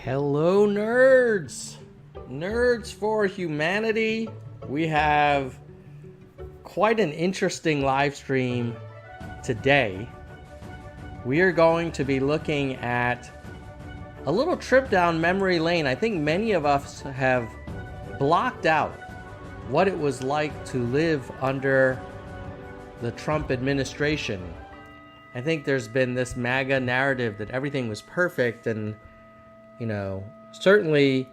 Hello, nerds! Nerds for humanity. We have quite an interesting live stream today. We are going to be looking at a little trip down memory lane. I think many of us have blocked out what it was like to live under the Trump administration. I think there's been this MAGA narrative that everything was perfect, and certainly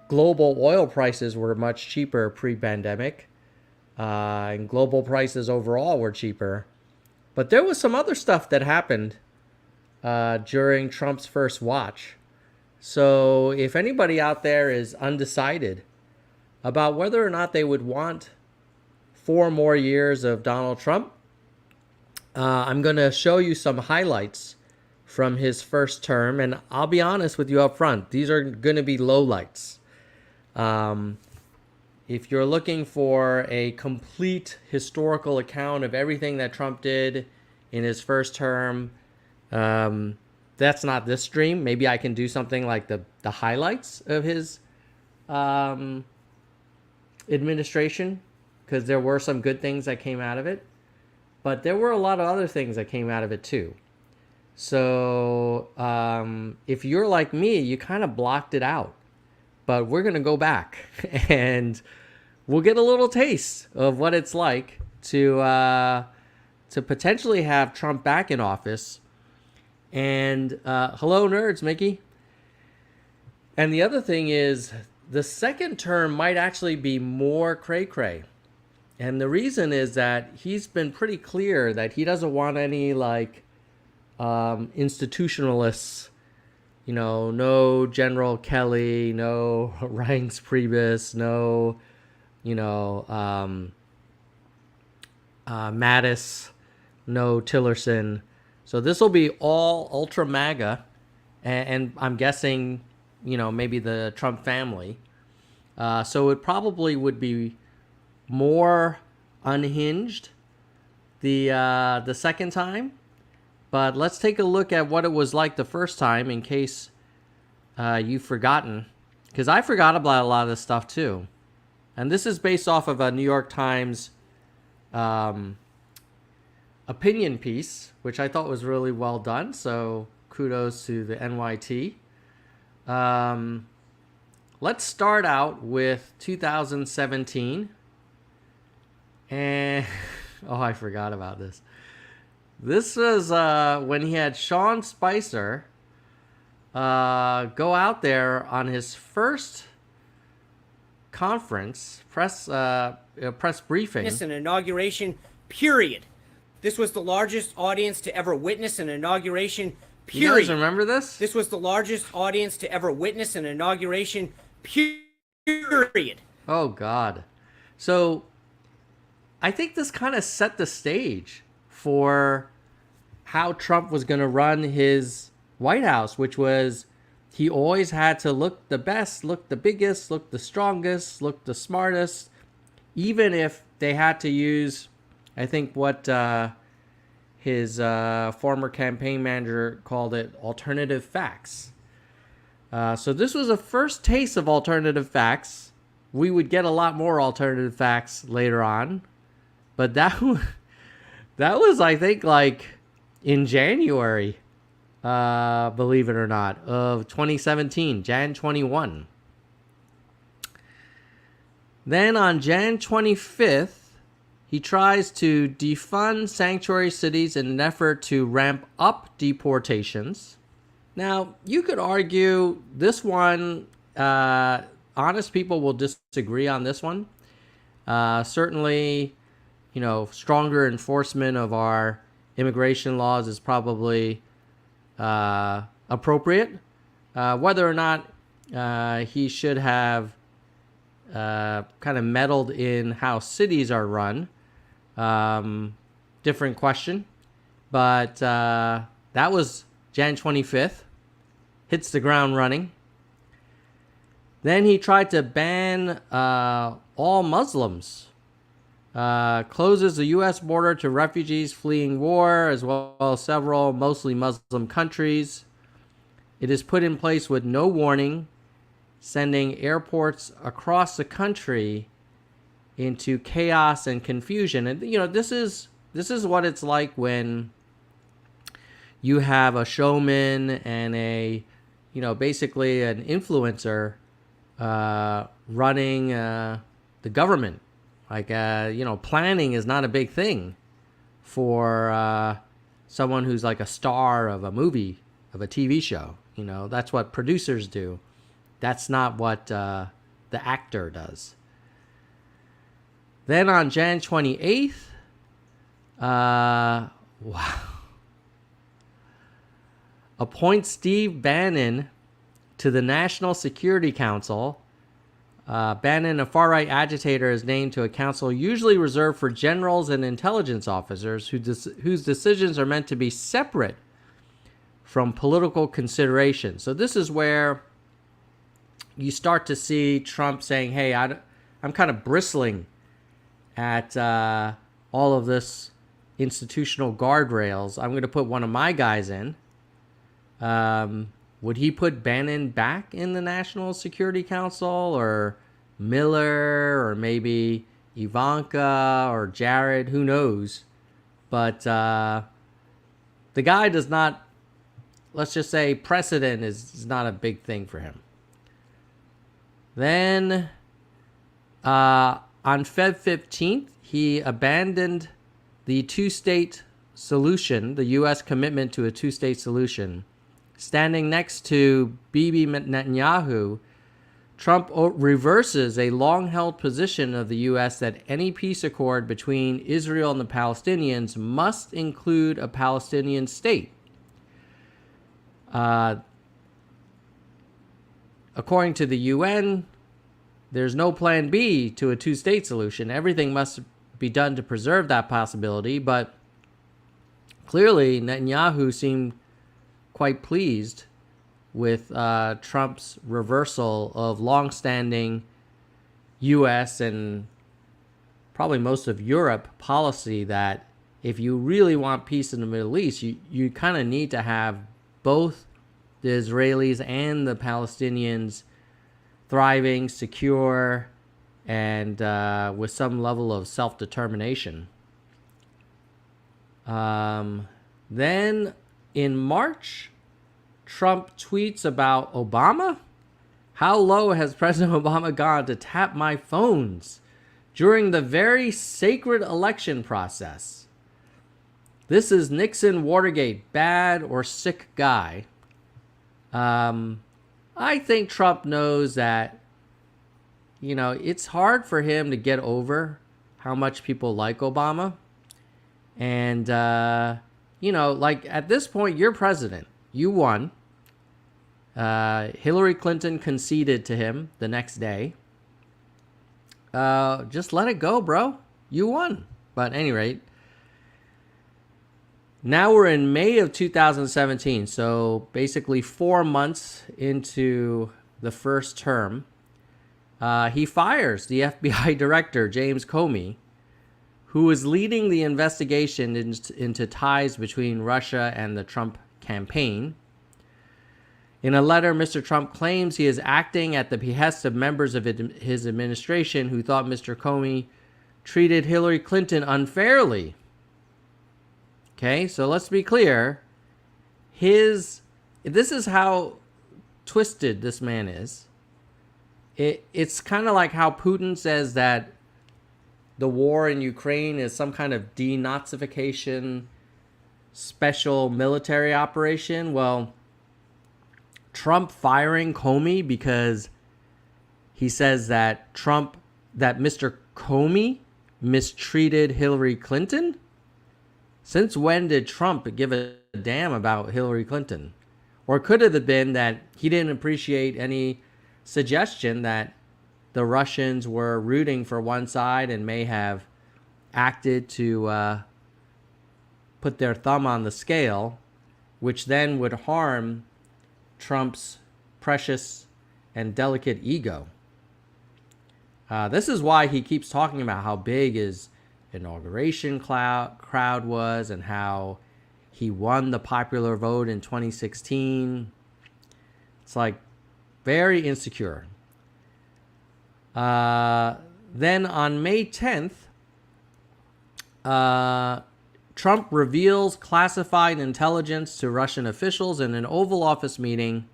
global oil prices were much cheaper pre-pandemic, and global prices overall were cheaper. But there was some other stuff that happened during Trump's first watch. So if anybody out there is undecided about whether or not they would want 4 more years of Donald Trump, I'm going to show you some highlights from his first term, and I'll be honest with you up front, these are going to be lowlights. If you're looking for a complete historical account of everything that Trump did in his first term, that's not this stream. Maybe I can do something like the highlights of his administration, because there were some good things that came out of it, but there were a lot of other things that came out of it too. So if you're like me, you kind of blocked it out. But we're going to go back and we'll get a little taste of what it's like to potentially have Trump back in office. And hello, nerds, Mickey. And the other thing is, the second term might actually be more cray-cray. And the reason is that he's been pretty clear that he doesn't want any institutionalists, no General Kelly, no Reince Priebus, no, Mattis, no Tillerson. So this will be all ultra MAGA, and I'm guessing, maybe the Trump family. So it probably would be more unhinged the second time. But let's take a look at what it was like the first time, in case you've forgotten. Because I forgot about a lot of this stuff too. And this is based off of a New York Times opinion piece, which I thought was really well done. So kudos to the NYT. Let's start out with 2017. And, oh, I forgot about this. This was when he had Sean Spicer go out there on his first conference, press briefing. An inauguration, period. This was the largest audience to ever witness an inauguration, period. You guys remember this? This was the largest audience to ever witness an inauguration, period. Oh, God. So I think this kind of set the stage for how Trump was going to run his White House, which was he always had to look the best, look the biggest, look the strongest, look the smartest, even if they had to use, I think, what his former campaign manager called it, alternative facts. So this was a first taste of alternative facts. We would get a lot more alternative facts later on, but that was, I think, in January, believe it or not, of 2017, Jan 21. Then on Jan 25th, he tries to defund sanctuary cities in an effort to ramp up deportations. Now, you could argue this one, honest people will disagree on this one. Certainly, stronger enforcement of our immigration laws is probably appropriate. Whether or not he should have kind of meddled in how cities are run, different question. But that was Jan 25th. Hits the ground running. Then he tried to ban all Muslims. Closes the U.S. border to refugees fleeing war, as well as several mostly Muslim countries. It is put in place with no warning, sending airports across the country into chaos and confusion. And this is what it's like when you have a showman and a basically an influencer running the government. Like planning is not a big thing for someone who's like a star of a movie, of a TV show. That's what producers do. That's not what the actor does. Then on Jan 28th, wow, appoint Steve Bannon to the National Security Council. Bannon, a far-right agitator, is named to a council usually reserved for generals and intelligence officers whose decisions are meant to be separate from political considerations. So this is where you start to see Trump saying, hey, I'm kind of bristling at all of this institutional guardrails. I'm going to put one of my guys in. Would he put Bannon back in the National Security Council, or Miller, or maybe Ivanka or Jared? Who knows? But the guy does not, let's just say precedent is not a big thing for him. Then on Feb 15th, he abandoned the two-state solution, the U.S. commitment to a two-state solution. Standing next to Bibi Netanyahu, Trump reverses a long-held position of the U.S. that any peace accord between Israel and the Palestinians must include a Palestinian state. According to the UN, there's no plan B to a two-state solution. Everything must be done to preserve that possibility, but clearly Netanyahu seemed quite pleased with Trump's reversal of longstanding U.S. and probably most of Europe policy that if you really want peace in the Middle East, you kind of need to have both the Israelis and the Palestinians thriving, secure, and with some level of self-determination. Then in March, Trump tweets about Obama. How low has President Obama gone to tap my phones during the very sacred election process? This is Nixon Watergate, bad or sick guy. I think Trump knows that, it's hard for him to get over how much people like Obama. And, like at this point, you're president. You won. Hillary Clinton conceded to him the next day. Just let it go, bro. You won. But at any rate, now we're in May of 2017. So basically 4 months into the first term, he fires the FBI director, James Comey, who is leading the investigation into ties between Russia and the Trump campaign. In a letter, Mr. Trump claims he is acting at the behest of members of his administration who thought Mr. Comey treated Hillary Clinton unfairly. Okay, so let's be clear. This is how twisted this man is. It's kind of like how Putin says that the war in Ukraine is some kind of denazification special military operation. Well, Trump firing Comey because he says that Mr. Comey mistreated Hillary Clinton? Since when did Trump give a damn about Hillary Clinton? Or could it have been that he didn't appreciate any suggestion that the Russians were rooting for one side and may have acted to put their thumb on the scale, which then would harm Trump's precious and delicate ego. This is why he keeps talking about how big his inauguration crowd was and how he won the popular vote in 2016. It's like very insecure. Then on May 10th, Trump reveals classified intelligence to Russian officials in an Oval Office meeting.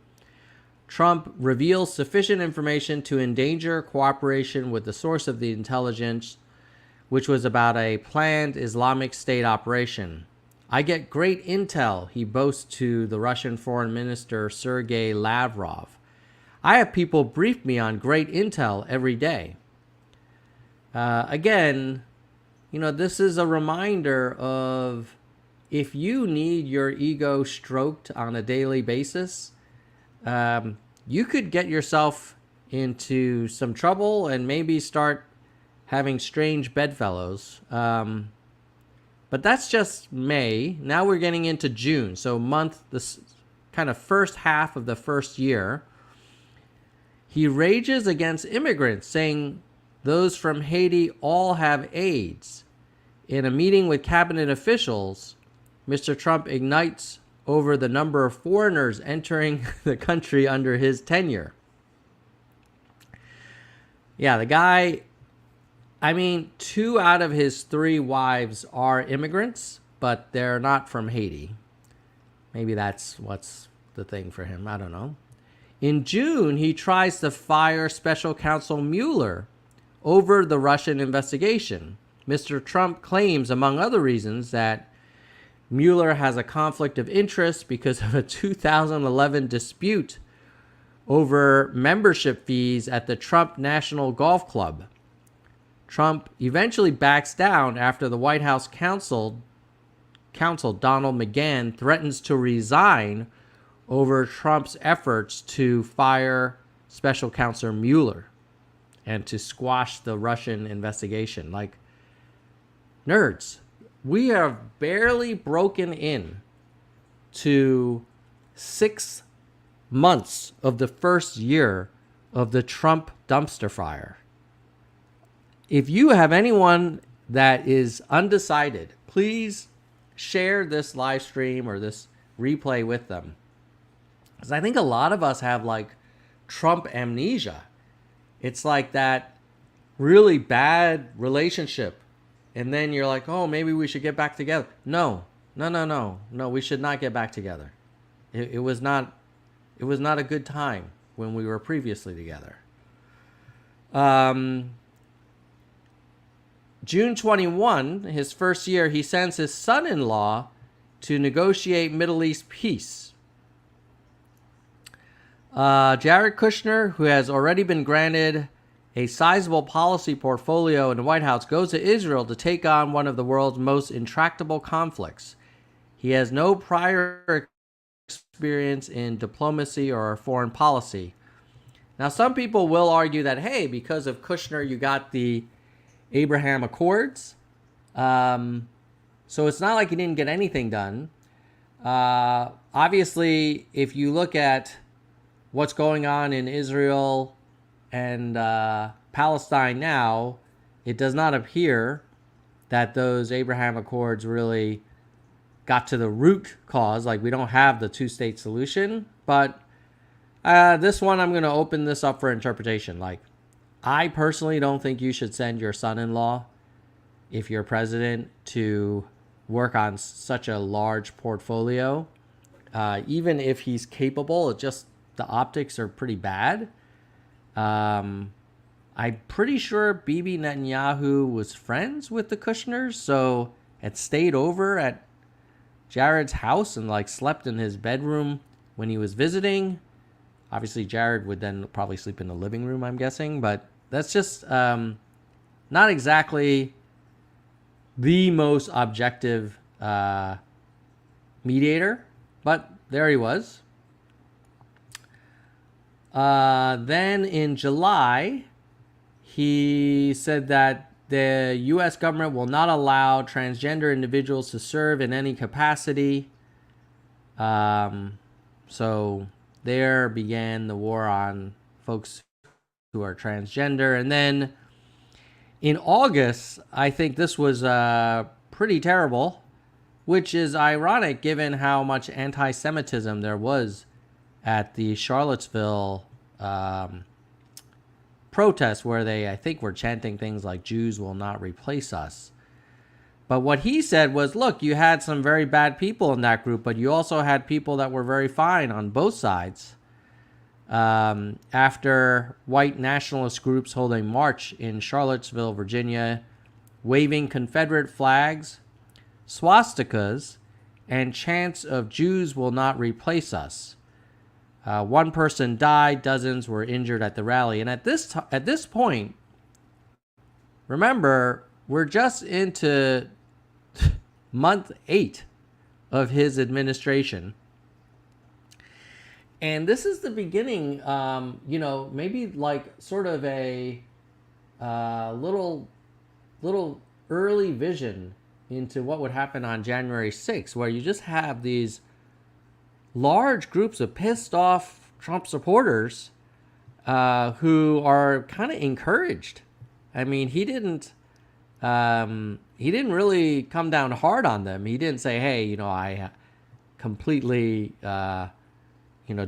Trump reveals sufficient information to endanger cooperation with the source of the intelligence, which was about a planned Islamic State operation. I get great intel, he boasts to the Russian Foreign Minister Sergei Lavrov. I have people brief me on great intel every day. Again, this is a reminder of if you need your ego stroked on a daily basis, you could get yourself into some trouble and maybe start having strange bedfellows. But that's just May. Now we're getting into June. So this kind of first half of the first year. He rages against immigrants, saying those from Haiti all have AIDS. In a meeting with cabinet officials, Mr. Trump ignites over the number of foreigners entering the country under his tenure. Yeah, the guy, 2 out of his 3 wives are immigrants, but they're not from Haiti. Maybe that's what's the thing for him. I don't know. In June, he tries to fire Special Counsel Mueller over the Russian investigation. Mr. Trump claims, among other reasons, that Mueller has a conflict of interest because of a 2011 dispute over membership fees at the Trump National Golf Club. Trump eventually backs down after the White House counsel Donald McGahn threatens to resign over Trump's efforts to fire Special Counsel Mueller and to squash the Russian investigation. Like, nerds, we have barely broken in to 6 months of the first year of the Trump dumpster fire. If you have anyone that is undecided, please share this live stream or this replay with them. Because I think a lot of us have like Trump amnesia. It's like that really bad relationship. And then you're like, oh, maybe we should get back together. No, we should not get back together. It was not a good time when we were previously together. June 21, his first year, he sends his son-in-law to negotiate Middle East peace. Jared Kushner, who has already been granted a sizable policy portfolio in the White House, goes to Israel to take on one of the world's most intractable conflicts. He has no prior experience in diplomacy or foreign policy. Now, some people will argue that, hey, because of Kushner, you got the Abraham Accords. So it's not like he didn't get anything done. Obviously, if you look at what's going on in Israel and Palestine now, it does not appear that those Abraham Accords really got to the root cause. Like, we don't have the two-state solution. But this one, I'm going to open this up for interpretation. Like, I personally don't think you should send your son-in-law, if you're president, to work on such a large portfolio. Even if he's capable, it just, the optics are pretty bad. I'm pretty sure Bibi Netanyahu was friends with the Kushners, so had stayed over at Jared's house and like slept in his bedroom when he was visiting. Obviously, Jared would then probably sleep in the living room, I'm guessing, but that's just not exactly the most objective mediator, but there he was. Then in July, he said that the U.S. government will not allow transgender individuals to serve in any capacity. So there began the war on folks who are transgender. And then in August, I think this was pretty terrible, which is ironic given how much anti-Semitism there was at the Charlottesville protest, where they, I think, were chanting things like "Jews will not replace us." But what he said was, look, you had some very bad people in that group, but you also had people that were very fine on both sides. After white nationalist groups hold a march in Charlottesville, Virginia, waving Confederate flags, swastikas, and chants of "Jews will not replace us." One person died, dozens were injured at the rally. And at this point, remember, we're just into month 8 of his administration. And this is the beginning, maybe like sort of a little early vision into what would happen on January 6th, where you just have these large groups of pissed off Trump supporters who are kind of encouraged. I mean, he didn't really come down hard on them. He didn't say, hey, I completely,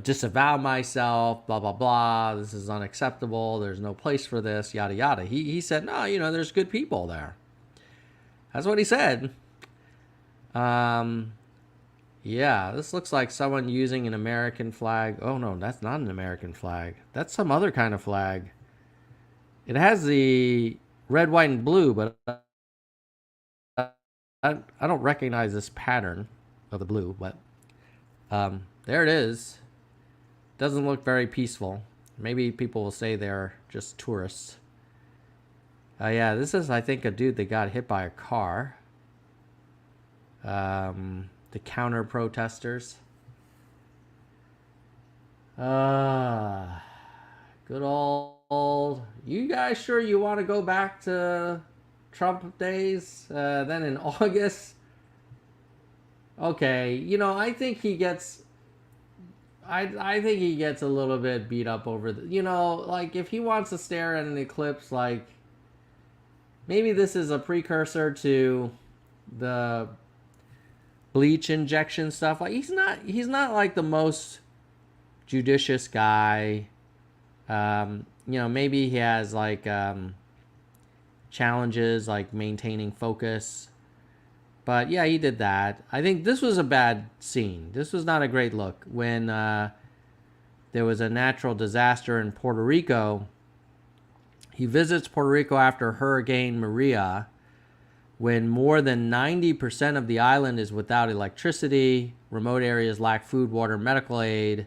disavow myself, blah, blah, blah. This is unacceptable. There's no place for this, yada, yada. He said, no, there's good people there. That's what he said. Yeah, this looks like someone using an American flag. Oh, no, that's not an American flag. That's some other kind of flag. It has the red, white, and blue, but I don't recognize this pattern of the blue. But there it is. Doesn't look very peaceful. Maybe people will say they're just tourists. Yeah, this is, I think, a dude that got hit by a car. The counter protesters. Good old. You guys sure you want to go back to Trump days? Then in August. Okay, I think he gets. I think he gets a little bit beat up over the. Like if he wants to stare at an eclipse, like maybe this is a precursor to the bleach injection stuff. Like he's not like the most judicious guy. Maybe he has like challenges like maintaining focus. But yeah, he did that. I think this was a bad scene. This was not a great look when there was a natural disaster in Puerto Rico. He visits Puerto Rico after Hurricane Maria, when more than 90% of the island is without electricity, remote areas lack food, water, medical aid.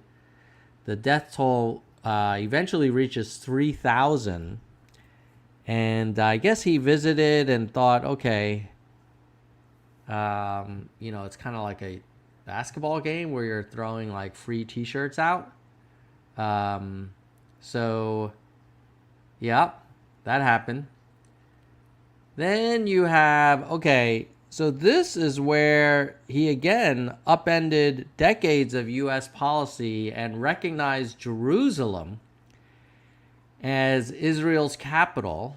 The death toll eventually reaches 3,000. And I guess he visited and thought, okay, it's kind of like a basketball game where you're throwing like free t-shirts out. So, yeah, that happened. Then you have, okay, so this is where he again upended decades of U.S. policy and recognized Jerusalem as Israel's capital.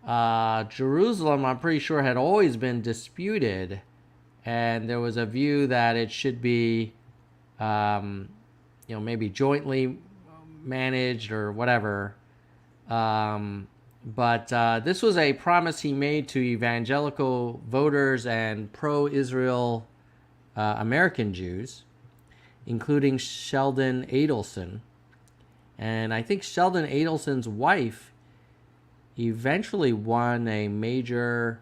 Jerusalem, I'm pretty sure, had always been disputed, and there was a view that it should be, maybe jointly managed or whatever. But this was a promise he made to evangelical voters and pro-Israel American Jews, including Sheldon Adelson. And I think Sheldon Adelson's wife eventually won a major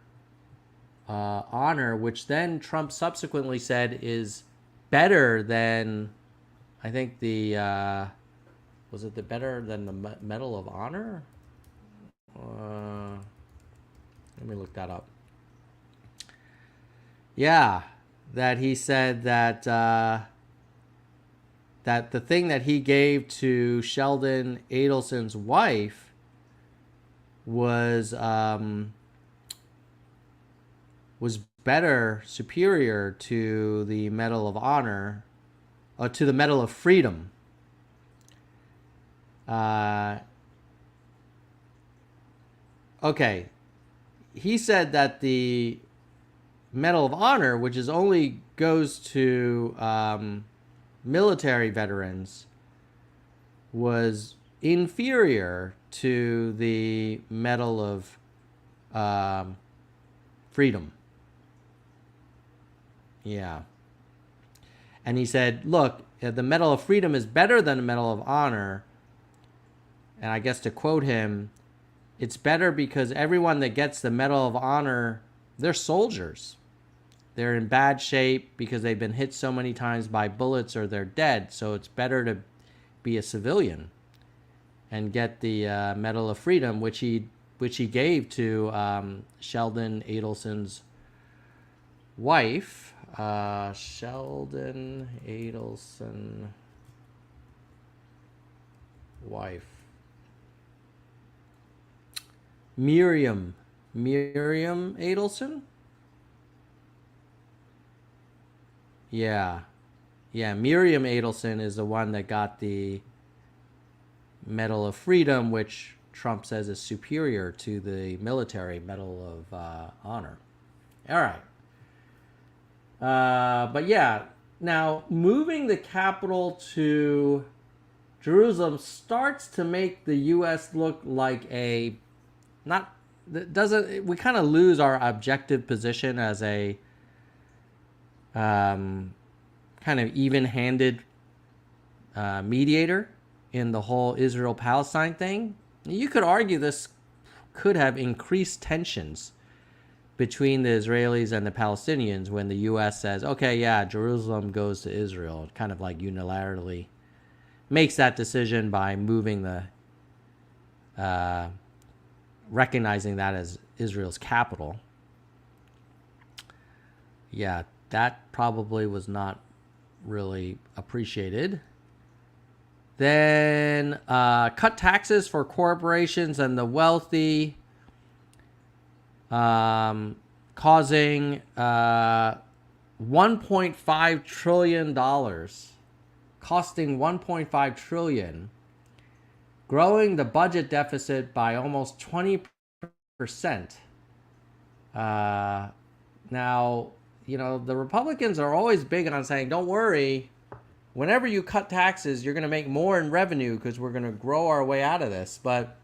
honor, which then Trump subsequently said is better than, I think was it better than the Medal of Honor? Let me look that up. Yeah, that he said that that the thing that he gave to Sheldon Adelson's wife was better, superior to the Medal of Honor, or to the Medal of Freedom. Okay, he said that the Medal of Honor, which is only goes to military veterans was inferior to the Medal of Freedom. Yeah. And he said, look, the Medal of Freedom is better than the Medal of Honor. And I guess to quote him, it's better because everyone that gets the Medal of Honor, they're soldiers. They're in bad shape because they've been hit so many times by bullets or they're dead. So it's better to be a civilian and get the Medal of Freedom, which he gave to Sheldon Adelson's wife. Sheldon Adelson wife. Miriam Adelson? Yeah. Miriam Adelson is the one that got the Medal of Freedom, which Trump says is superior to the military Medal of Honor. All right. But yeah, now moving the capital to Jerusalem starts to make the U.S. look like we kind of lose our objective position as a kind of even-handed mediator in the whole Israel-Palestine thing. You could argue this could have increased tensions between the Israelis and the Palestinians when the U.S. says, okay, yeah, Jerusalem goes to Israel. It kind of like unilaterally makes that decision by moving recognizing that as Israel's capital. Yeah, that probably was not really appreciated. Then cut taxes for corporations and the wealthy, causing $1.5 trillion, costing $1.5 trillion, growing the budget deficit by almost 20%. Now, the Republicans are always big on saying, don't worry, whenever you cut taxes, you're going to make more in revenue because we're going to grow our way out of this. But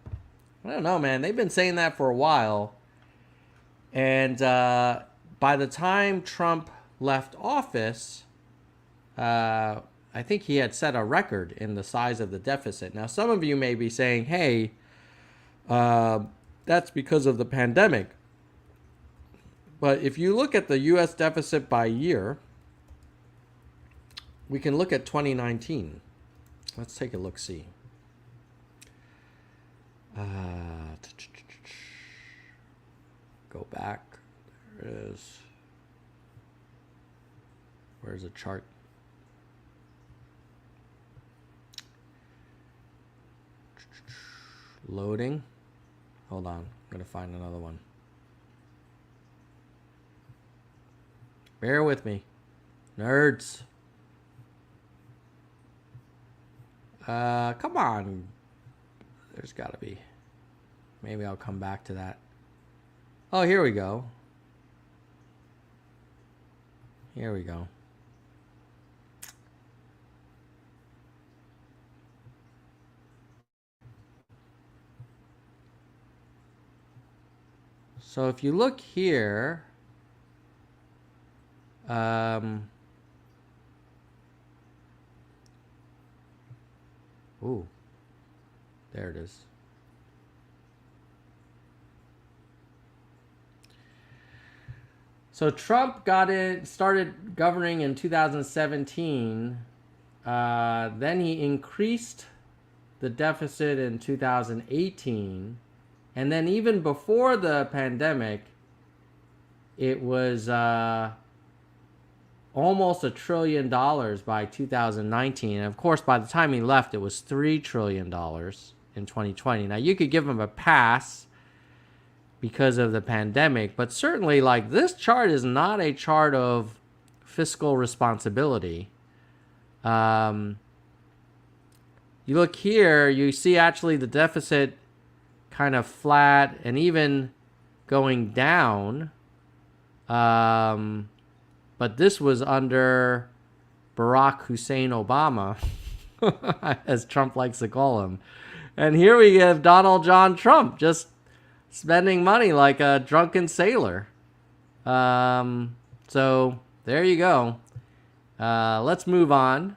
I don't know, man. They've been saying that for a while. And by the time Trump left office, I think he had set a record in the size of the deficit. Now, some of you may be saying, hey, that's because of the pandemic. But if you look at the U.S. deficit by year, we can look at 2019. Let's take a look-see. Go back. There it is. Where's the chart? Loading. Hold on. I'm going to find another one. Bear with me. Nerds. Come on. There's got to be. Maybe I'll come back to that. Oh, here we go. Here we go. So if you look here, ooh, there it is. So Trump started governing in 2017. Then he increased the deficit in 2018. And then even before the pandemic, it was almost $1 trillion by 2019. And of course, by the time he left, it was $3 trillion in 2020. Now, you could give him a pass because of the pandemic, but certainly, like, this chart is not a chart of fiscal responsibility. You look here, you see actually the deficit kind of flat and even going down. But this was under Barack Hussein Obama, as Trump likes to call him. And here we have Donald John Trump just spending money like a drunken sailor. So there you go. Let's move on.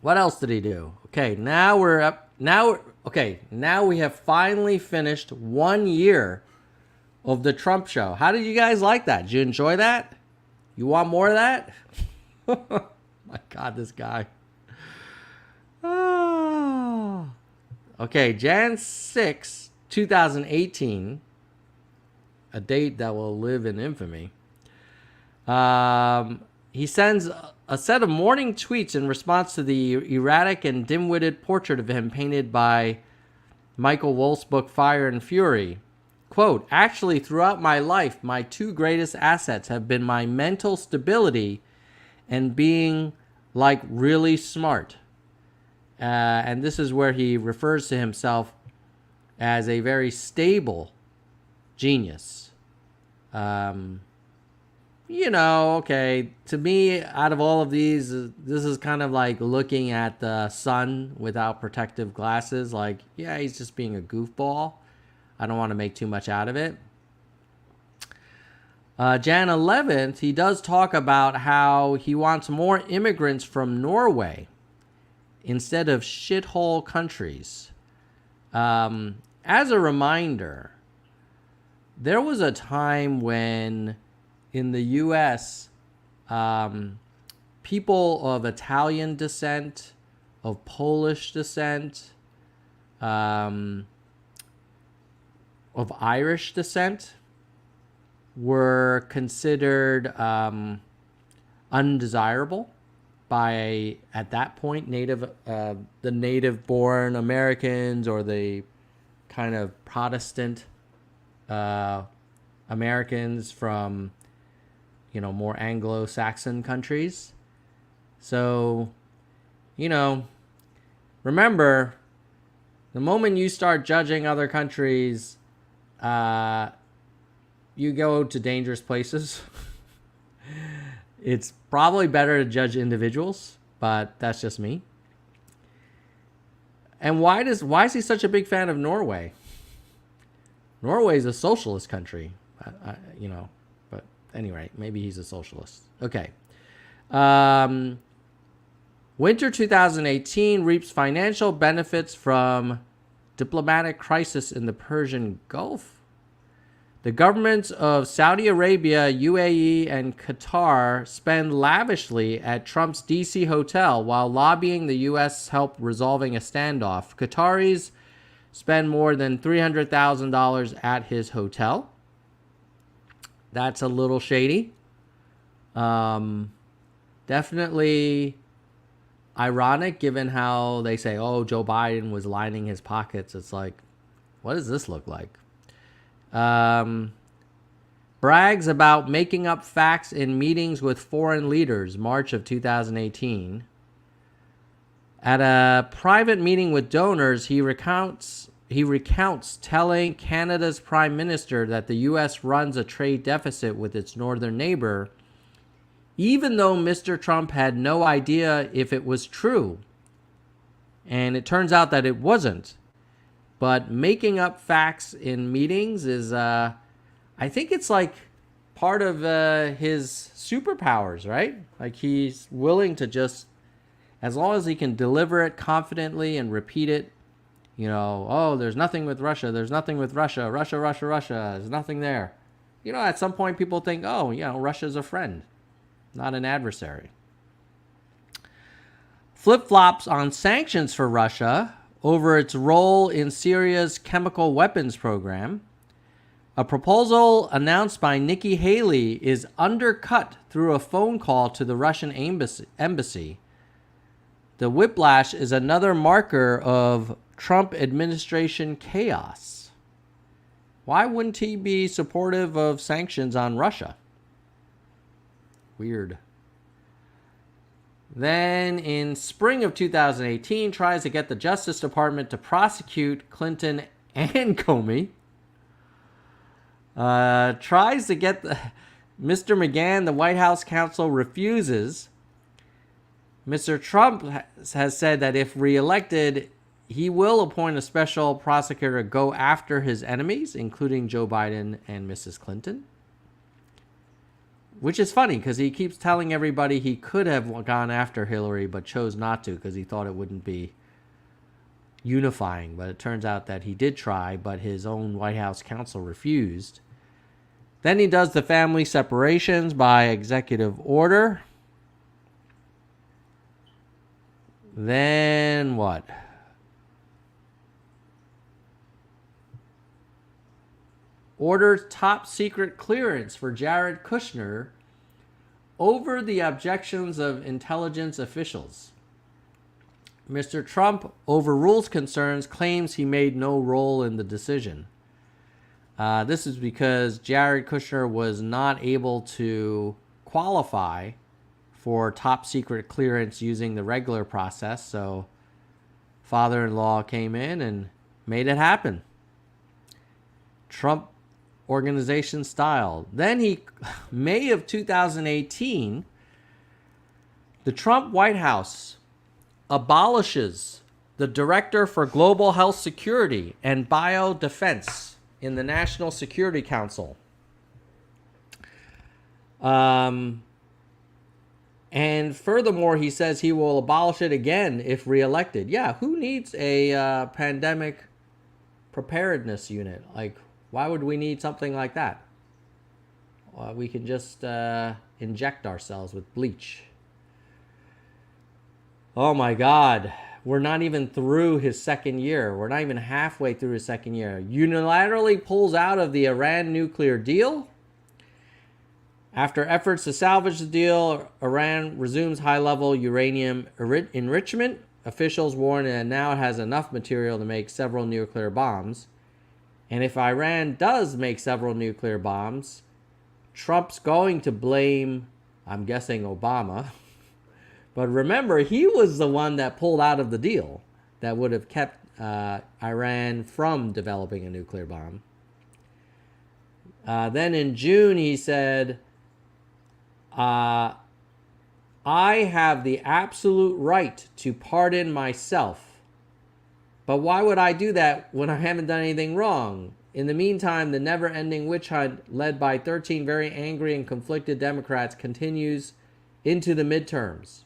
What else did he do? Okay, now we're up. Now we have finally finished 1 year of the Trump show. How did you guys like that? Did you enjoy that? You want more of that? My God, this guy. Oh. Okay, Jan 6, 2018, a date that will live in infamy. He sends a set of morning tweets in response to the erratic and dim-witted portrait of him painted by Michael Wolff's book Fire and Fury. Quote, actually, throughout my life, my two greatest assets have been my mental stability and being, like, really smart. And this is where he refers to himself as a very stable genius. Okay, to me, out of all of these, this is kind of like looking at the sun without protective glasses. Like, yeah, he's just being a goofball. I don't want to make too much out of it. Jan 11th, he does talk about how he wants more immigrants from Norway instead of shithole countries. As a reminder, there was a time when in the U.S., people of Italian descent, of Polish descent, of Irish descent were considered undesirable by, at that point, the native-born Americans or the kind of Protestant Americans from, more Anglo-Saxon countries. So, remember, the moment you start judging other countries, you go to dangerous places. It's probably better to judge individuals, but that's just me. And why is he such a big fan of Norway? Norway is a socialist country, but anyway, maybe he's a socialist. Okay. Winter 2018 reaps financial benefits from diplomatic crisis in the Persian Gulf. The governments of Saudi Arabia, UAE, and Qatar spend lavishly at Trump's D.C. hotel while lobbying the U.S. help resolving a standoff. Qataris spend more than $300,000 at his hotel. That's a little shady. Definitely ironic given how they say, oh, Joe Biden was lining his pockets. It's like, what does this look like? Brags about making up facts in meetings with foreign leaders, March of 2018. At a private meeting with donors, he recounts telling Canada's Prime Minister that the U.S. runs a trade deficit with its northern neighbor, even though Mr. Trump had no idea if it was true. And it turns out that it wasn't. But making up facts in meetings is, I think it's like part of his superpowers, right? Like he's willing to just, as long as he can deliver it confidently and repeat it, oh, there's nothing with Russia. There's nothing with Russia. Russia. There's nothing there. At some point people think, oh, Russia's a friend, not an adversary. Flip-flops on sanctions for Russia over its role in Syria's chemical weapons program. A proposal announced by Nikki Haley is undercut through a phone call to the Russian embassy. The whiplash is another marker of Trump administration chaos. Why wouldn't he be supportive of sanctions on Russia? Weird. Then in spring of 2018, tries to get the Justice Department to prosecute Clinton and Comey. Tries to get Mr. McGahn, the White House counsel, refuses. Mr. Trump has said that if reelected, he will appoint a special prosecutor to go after his enemies, including Joe Biden and Mrs. Clinton. Which is funny because he keeps telling everybody he could have gone after Hillary but chose not to because he thought it wouldn't be unifying. But it turns out that he did try, but his own White House counsel refused. Then he does the family separations by executive order. Then what? Orders top secret clearance for Jared Kushner over the objections of intelligence officials. Mr. Trump overrules concerns, claims he made no role in the decision. This is because Jared Kushner was not able to qualify for top secret clearance using the regular process. So father-in-law came in and made it happen. Trump organization style. Then May of 2018, the Trump White House abolishes the Director for Global Health Security and Biodefense in the National Security Council. And furthermore, he says he will abolish it again if reelected. Yeah, who needs a pandemic preparedness unit? Like, why would we need something like that? We can just inject ourselves with bleach. Oh my God. We're not even through his second year. We're not even halfway through his second year. Unilaterally pulls out of the Iran nuclear deal. After efforts to salvage the deal, Iran resumes high-level uranium enrichment. Officials warn that now it has enough material to make several nuclear bombs. And if Iran does make several nuclear bombs, Trump's going to blame, I'm guessing, Obama. But remember, he was the one that pulled out of the deal that would have kept Iran from developing a nuclear bomb. Then in June, he said, I have the absolute right to pardon myself. But why would I do that when I haven't done anything wrong? In the meantime, the never-ending witch hunt led by 13 very angry and conflicted Democrats continues into the midterms.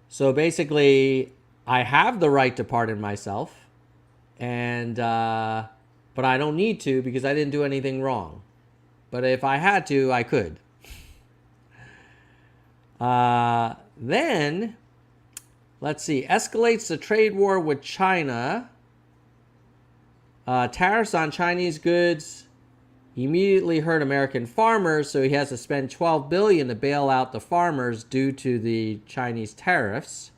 So basically, I have the right to pardon myself, and but I don't need to because I didn't do anything wrong. But if I had to, I could. Then, let's see, escalates the trade war with China. Tariffs on Chinese goods immediately hurt American farmers, so he has to spend $12 billion to bail out the farmers due to the Chinese tariffs.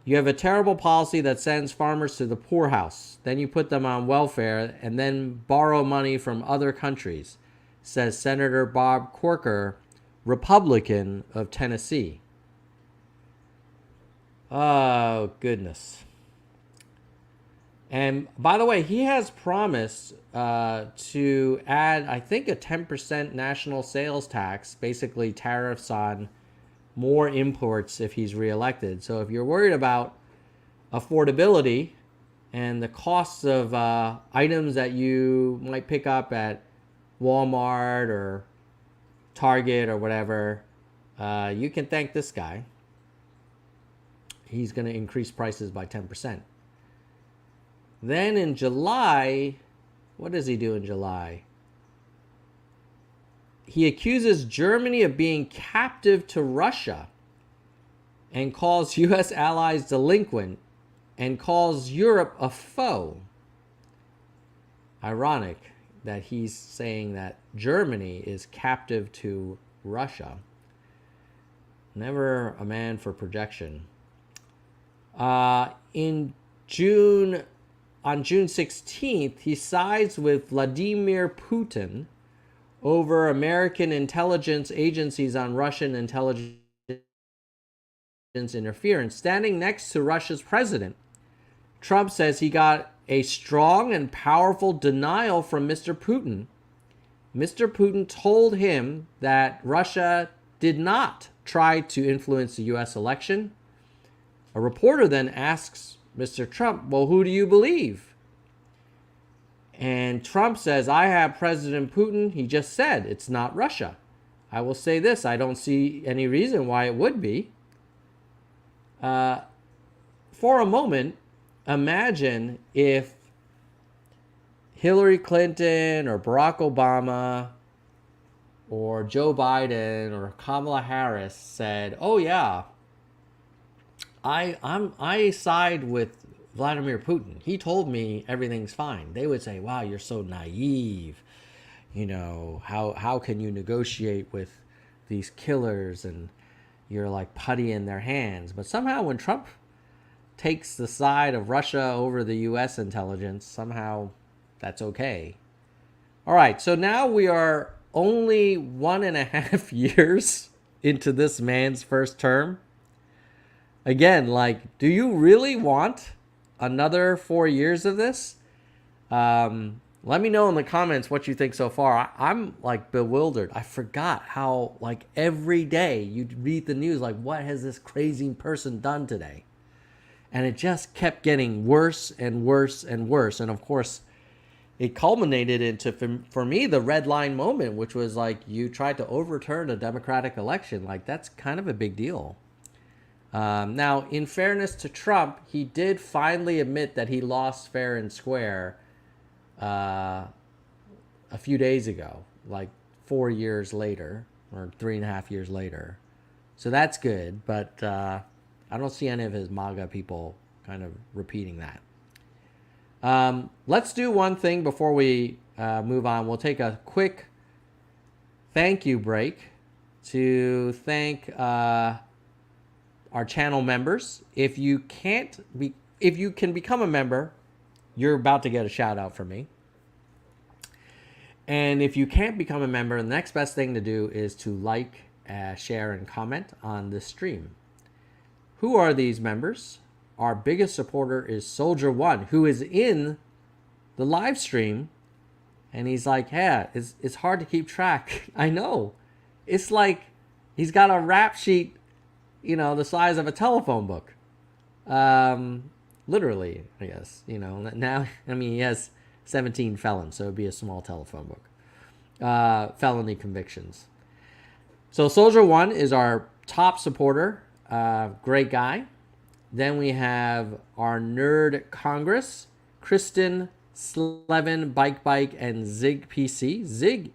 You have a terrible policy that sends farmers to the poorhouse. Then you put them on welfare and then borrow money from other countries, says Senator Bob Corker, Republican of Tennessee. Oh, goodness. And by the way, he has promised to add, I think, a 10% national sales tax, basically tariffs on more imports if he's reelected. So if you're worried about affordability and the costs of items that you might pick up at Walmart or Target or whatever, you can thank this guy. He's going to increase prices by 10%. Then in July, what does he do in July? He accuses Germany of being captive to Russia and calls U.S. allies delinquent and calls Europe a foe. Ironic that he's saying that Germany is captive to Russia. Never a man for projection. On June 16th, he sides with Vladimir Putin over American intelligence agencies on Russian intelligence interference. Standing next to Russia's president, Trump says he got a strong and powerful denial from Mr. Putin Mr. Putin told him that Russia did not try to influence the US election. A reporter then asks Mr. Trump, well, who do you believe? And Trump says, I have President Putin. He just said it's not Russia. I will say this, I don't see any reason why it would be. For a moment, imagine if Hillary Clinton or Barack Obama or Joe Biden or Kamala Harris said, oh yeah, I side with Vladimir Putin. He told me everything's fine. They would say, wow, you're so naive. You know, how can you negotiate with these killers, and you're like putty in their hands. But somehow when Trump takes the side of Russia over the US intelligence, somehow that's okay. All right, so now we are only 1.5 years into this man's first term. Again, like, do you really want another 4 years of this? Let me know in the comments what you think so far. I'm like bewildered. I forgot how like every day you'd read the news, like what has this crazy person done today? And it just kept getting worse and worse and worse. And of course, it culminated into, for me, the red line moment, which was like you tried to overturn a democratic election. Like that's kind of a big deal. Now, in fairness to Trump, he did finally admit that he lost fair and square a few days ago, like 4 years later or 3.5 years later. So that's good, but I don't see any of his MAGA people kind of repeating that. Let's do one thing before we move on. We'll take a quick thank you break to thank our channel members. If you can become a member, you're about to get a shout out from me. And if you can't become a member, the next best thing to do is to like, share, and comment on this stream. Who are these members? Our biggest supporter is Soldier One, who is in the live stream. And he's like, yeah, it's hard to keep track. I know. It's like he's got a rap sheet, you know, the size of a telephone book. Literally, I guess, you know, now, I mean, he has 17 felons, so it'd be a small telephone book. Felony convictions. So Soldier One is our top supporter. Great guy. Then we have our Nerd Congress, Kristen, Slevin, Bike, and Zig PC. Zig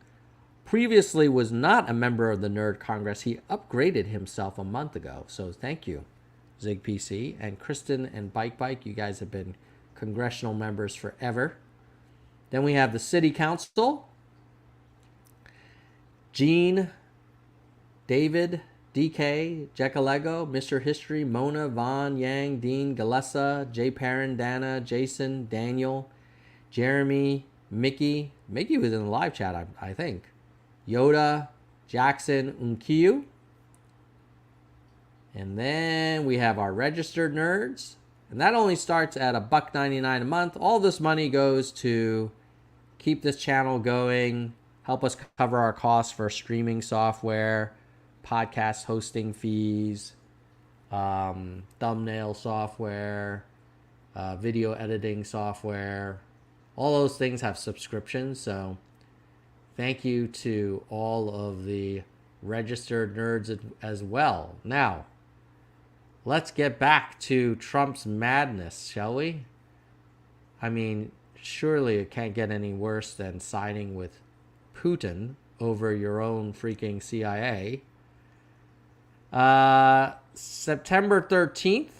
previously was not a member of the Nerd Congress. He upgraded himself a month ago. So thank you, Zig PC. And Kristen and Bike, you guys have been congressional members forever. Then we have the City Council. Gene, David, DK, Jekalego, Mr. History, Mona, Vaughn, Yang, Dean, Galessa, Jay Perrin, Dana, Jason, Daniel, Jeremy, Mickey. Mickey was in the live chat, I think. Yoda, Jackson, Unkiyu. And then we have our registered nerds. And that only starts at $1.99 a month. All this money goes to keep this channel going, help us cover our costs for streaming software, podcast hosting fees, thumbnail software, video editing software. All those things have subscriptions. So thank you to all of the registered nerds as well. Now, let's get back to Trump's madness, shall we? I mean, surely it can't get any worse than siding with Putin over your own freaking CIA. September 13th,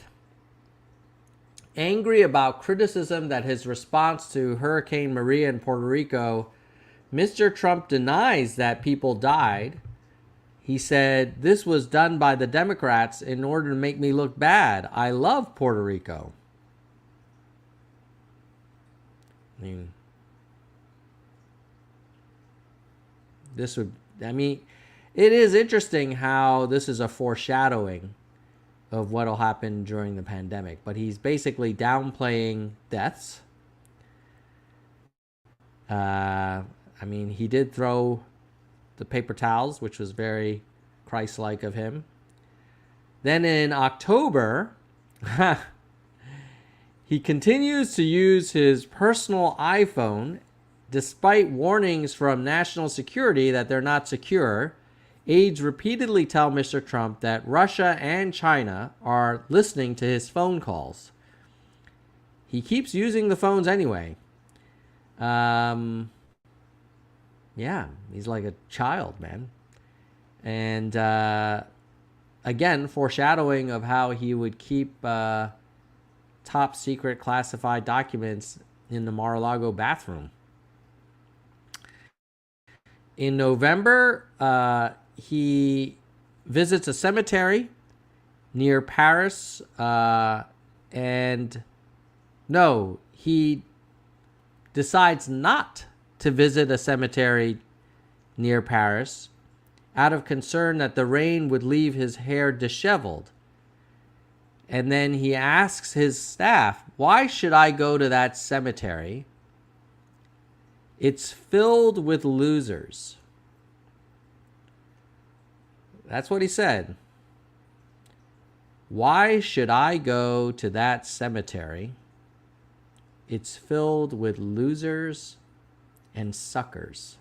angry about criticism that his response to Hurricane Maria in Puerto Rico, Mr. Trump denies that people died. He said, this was done by the Democrats in order to make me look bad. I love Puerto Rico. I mean, it is interesting how this is a foreshadowing of what will happen during the pandemic. But he's basically downplaying deaths. I mean, he did throw the paper towels, which was very Christ-like of him. Then in October, he continues to use his personal iPhone despite warnings from national security that they're not secure. Aides repeatedly tell Mr. Trump that Russia and China are listening to his phone calls. He keeps using the phones anyway. Yeah, he's like a child, man. And again, foreshadowing of how he would keep top secret classified documents in the Mar-a-Lago bathroom. In November, he visits a cemetery near Paris, and no, he decides not to visit a cemetery near Paris out of concern that the rain would leave his hair disheveled. And then he asks his staff, "Why should I go to that cemetery? It's filled with losers." That's what he said. "Why should I go to that cemetery? It's filled with losers and suckers."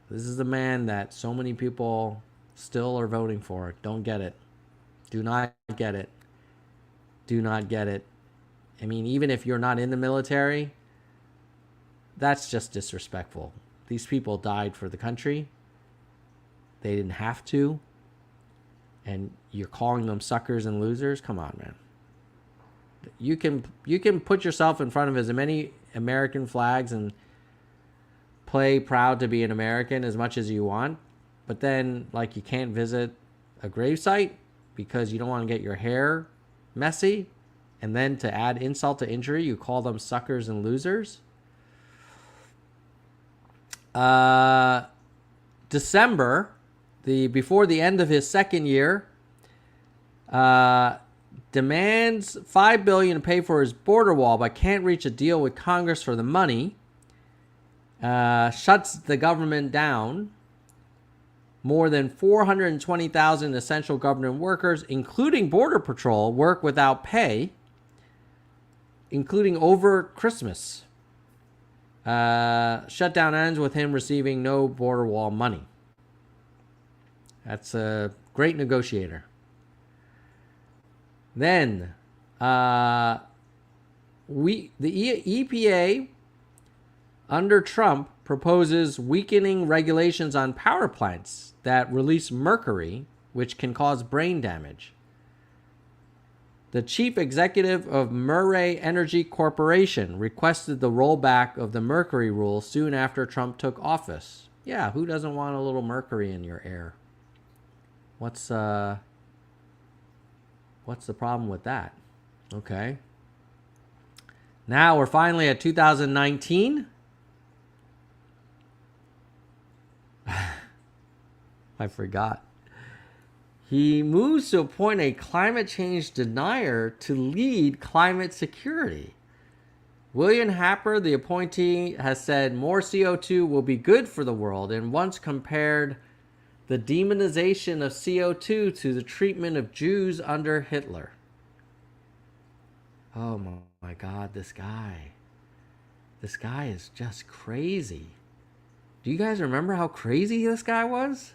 This is the man that so many people still are voting for. Don't get it. Do not get it. Do not get it. I mean, even if you're not in the military, that's just disrespectful. These people died for the country. They didn't have to. And you're calling them suckers and losers? Come on, man. You can put yourself in front of as many American flags and play proud to be an American as much as you want, but then like you can't visit a gravesite because you don't want to get your hair messy, and then to add insult to injury, you call them suckers and losers. December, before the end of his second year, demands $5 billion to pay for his border wall, but can't reach a deal with Congress for the money. Shuts the government down. More than 420,000 essential government workers, including Border Patrol, work without pay, including over Christmas. Shutdown ends with him receiving no border wall money. That's a great negotiator. Then, the EPA under Trump proposes weakening regulations on power plants that release mercury, which can cause brain damage. The chief executive of Murray Energy Corporation requested the rollback of the mercury rule soon after Trump took office. Yeah, who doesn't want a little mercury in your air? What's the problem with that? Okay. Now we're finally at 2019. I forgot. He moves to appoint a climate change denier to lead climate security. William Happer, the appointee, has said more CO2 will be good for the world, and once compared the demonization of CO2 to the treatment of Jews under Hitler. Oh my God, this guy is just crazy. Do you guys remember how crazy this guy was?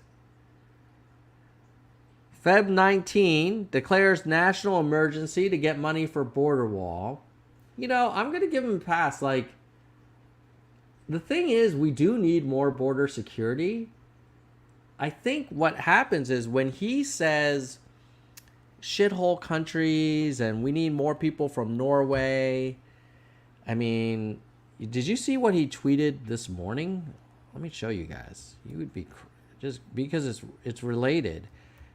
Feb 19 declares national emergency to get money for border wall. You know, I'm going to give him a pass. Like, the thing is, we do need more border security. I think what happens is when he says shithole countries and we need more people from Norway. I mean, did you see what he tweeted this morning? Let me show you guys. You would be just because it's related.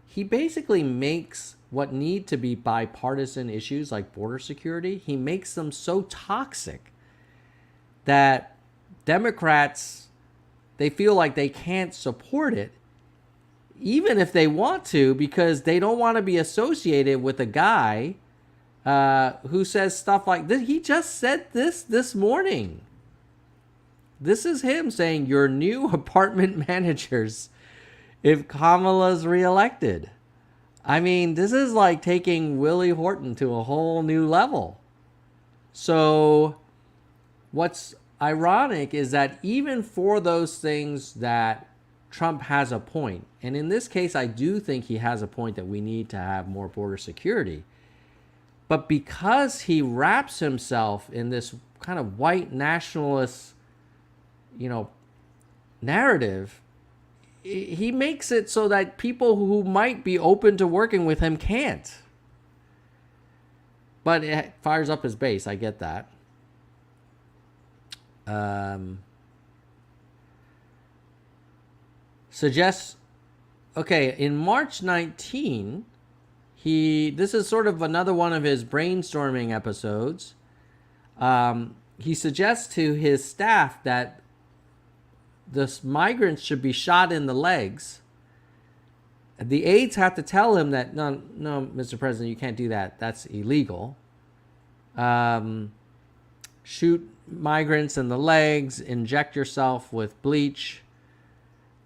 He basically makes what need to be bipartisan issues like border security, he makes them so toxic that Democrats, they feel like they can't support it, even if they want to, because they don't want to be associated with a guy who says stuff like this. He just said this morning. This is him saying your new apartment managers if Kamala's reelected. I mean, this is like taking Willie Horton to a whole new level. So what's ironic is that even for those things that Trump has a point, and in this case, I do think he has a point that we need to have more border security. But because he wraps himself in this kind of white nationalist, narrative, he makes it so that people who might be open to working with him can't. But it fires up his base. I get that. Suggests, okay, in March 19, this is sort of another one of his brainstorming episodes. He suggests to his staff that the migrants should be shot in the legs. The aides have to tell him that, no, Mr. President, you can't do that. That's illegal. Shoot migrants in the legs, inject yourself with bleach.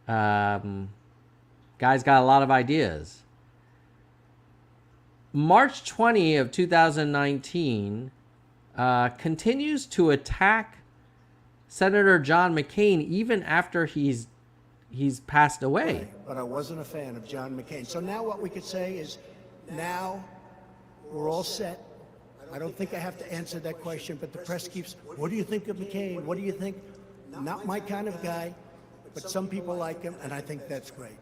Guy's got a lot of ideas. March 20 of 2019 continues to attack Senator John McCain even after he's passed away. But I wasn't a fan of John McCain. So now what we could say is, now we're all set. I don't think I have to answer that question, but the press keeps, what do you think of McCain? What do you think? Not my kind of guy, but some people like him, and I think that's great.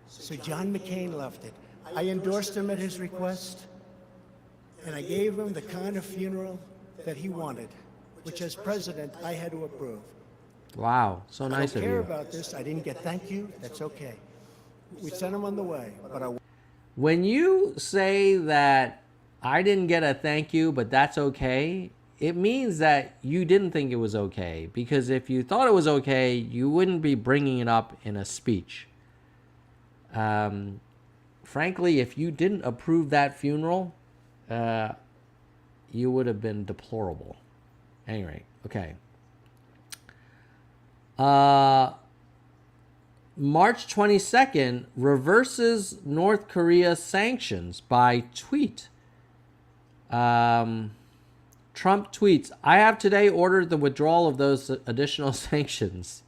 So John McCain left it. I endorsed him at his request, and I gave him the kind of funeral that he wanted, which as president, I had to approve. Wow, so nice of you. I don't care about this. I didn't get thank you. That's okay. We sent him on the way, but when you say that I didn't get a thank you, but that's okay, it means that you didn't think it was okay. Because if you thought it was okay, you wouldn't be bringing it up in a speech. Frankly, if you didn't approve that funeral, you would have been deplorable. Anyway, okay. March 22nd reverses North Korea sanctions by tweet. Trump tweets, I have today ordered the withdrawal of those additional sanctions.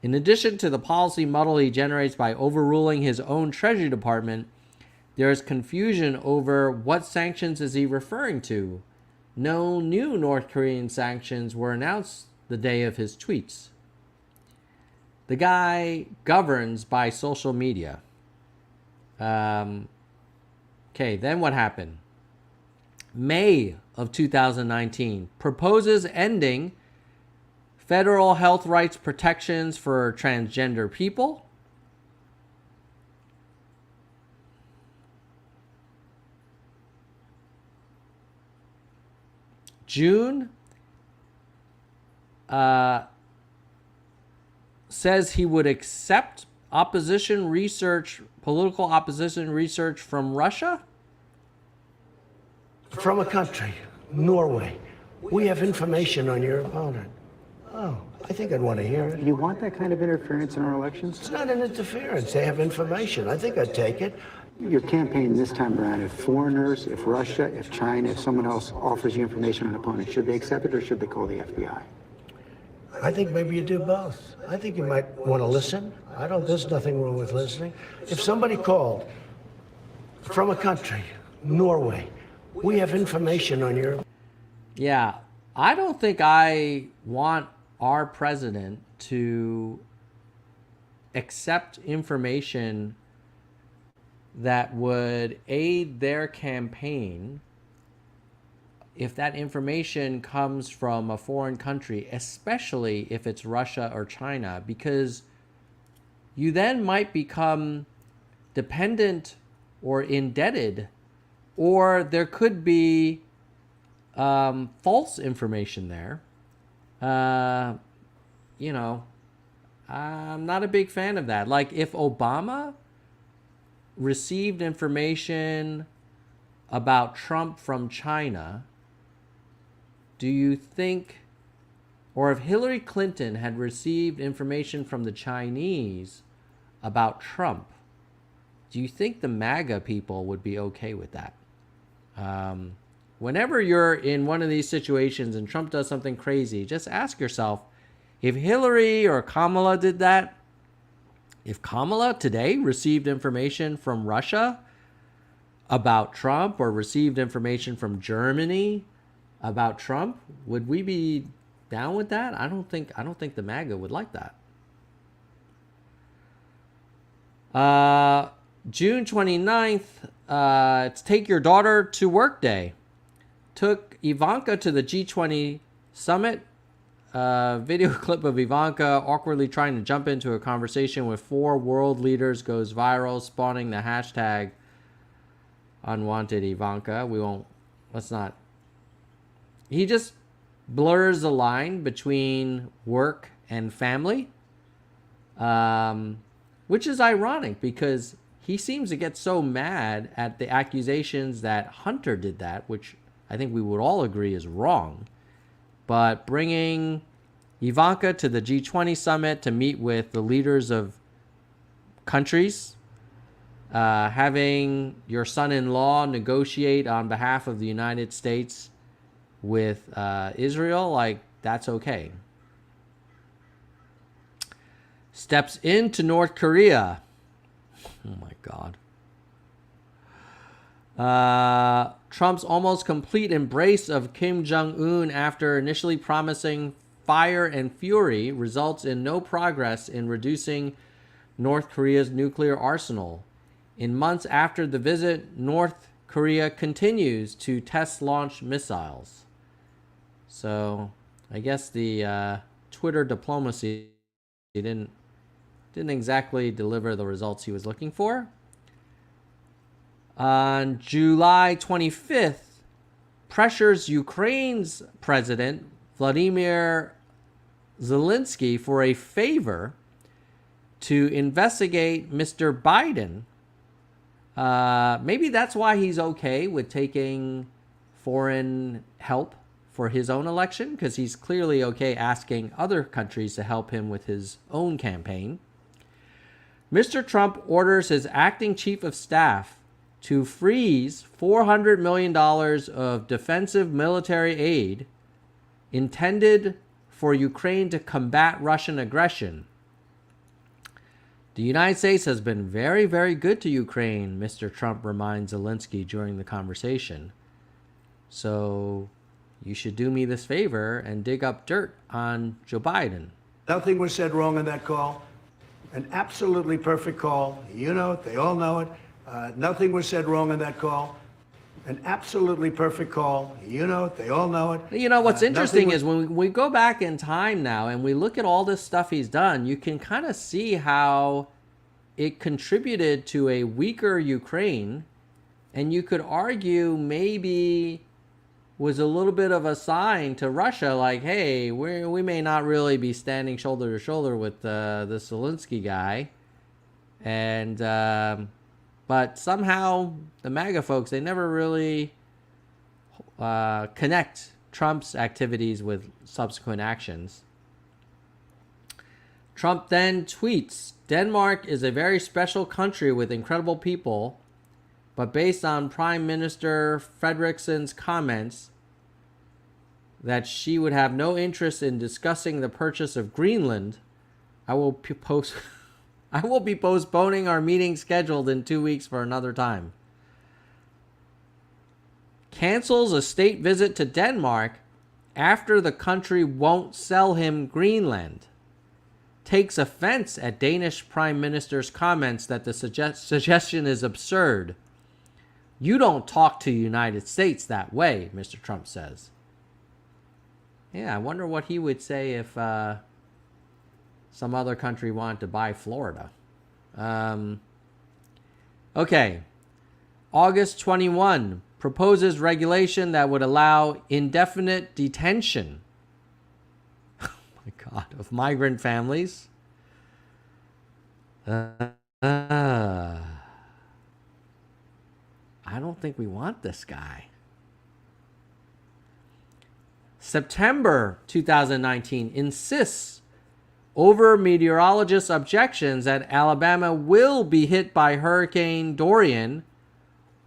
In addition to the policy muddle he generates by overruling his own Treasury Department, there is confusion over what sanctions is he referring to. No new North Korean sanctions were announced the day of his tweets. The guy governs by social media. Okay, then what happened? May of 2019 proposes ending federal health rights protections for transgender people. June says he would accept political opposition research from Russia. from a country, Norway, we have information on your opponent. Oh, I think I'd want to hear it. You want that kind of interference in our elections? It's not an interference. They have information. I think I'd take it. Your campaign this time around, if foreigners, if Russia, if China, if someone else offers you information on an opponent, should they accept it or should they call the FBI? I think maybe you do both. I think you might want to listen. There's nothing wrong with listening. If somebody called from a country, Norway, we have information on your... Yeah, I don't think I want our president to accept information that would aid their campaign if that information comes from a foreign country, especially if it's Russia or China, because you then might become dependent or indebted, or there could be false information there. I'm not a big fan of that. Like if Obama received information about Trump from China, do you think or if Hillary Clinton had received information from the Chinese about Trump, do you think the MAGA people would be okay with that? Whenever you're in one of these situations and Trump does something crazy, just ask yourself, if Hillary or Kamala did that, if Kamala today received information from Russia about Trump or received information from Germany about Trump, would we be down with that? I don't think the MAGA would like that. June 29th, it's Take Your Daughter to Work Day. Took Ivanka to the G20 summit. Video clip of Ivanka awkwardly trying to jump into a conversation with 4 world leaders goes viral, spawning the hashtag unwanted Ivanka. He just blurs the line between work and family, which is ironic because he seems to get so mad at the accusations that Hunter did that, which I think we would all agree is wrong. But bringing Ivanka to the G20 summit to meet with the leaders of countries, having your son-in-law negotiate on behalf of the United States with Israel, like, that's okay. Steps into North Korea. Oh my God. Trump's almost complete embrace of Kim Jong-un after initially promising fire and fury results in no progress in reducing North Korea's nuclear arsenal. In months after the visit, North Korea continues to test launch missiles. So I guess the Twitter diplomacy didn't exactly deliver the results he was looking for. On July 25th, pressures Ukraine's president, Vladimir Zelensky, for a favor to investigate Mr. Biden. Maybe that's why he's okay with taking foreign help for his own election, because he's clearly okay asking other countries to help him with his own campaign. Mr. Trump orders his acting chief of staff to freeze $400 million of defensive military aid intended for Ukraine to combat Russian aggression. The United States has been very, very good to Ukraine, Mr. Trump reminds Zelensky during the conversation. So you should do me this favor and dig up dirt on Joe Biden. Nothing was said wrong in that call. An absolutely perfect call. You know it. They all know it. Nothing was said wrong in that call. An absolutely perfect call. You know it. They all know it. You know, what's interesting is when we go back in time now and we look at all this stuff he's done, you can kind of see how it contributed to a weaker Ukraine. And you could argue maybe was a little bit of a sign to Russia, like, hey, we may not really be standing shoulder to shoulder with the Zelensky guy. And but somehow the MAGA folks, they never really connect Trump's activities with subsequent actions. Trump then tweets, Denmark is a very special country with incredible people, but based on Prime Minister Frederiksen's comments that she would have no interest in discussing the purchase of Greenland, I will be postponing our meeting scheduled in 2 weeks for another time. Cancels a state visit to Denmark after the country won't sell him Greenland. Takes offense at Danish Prime Minister's comments that the suggestion is absurd. You don't talk to the United States that way, Mr. Trump says. Yeah, I wonder what he would say if some other country wanted to buy Florida. Okay. August 21, proposes regulation that would allow indefinite detention, oh my God, of migrant families. I don't think we want this guy. September 2019 insists over meteorologists' objections that Alabama will be hit by Hurricane Dorian,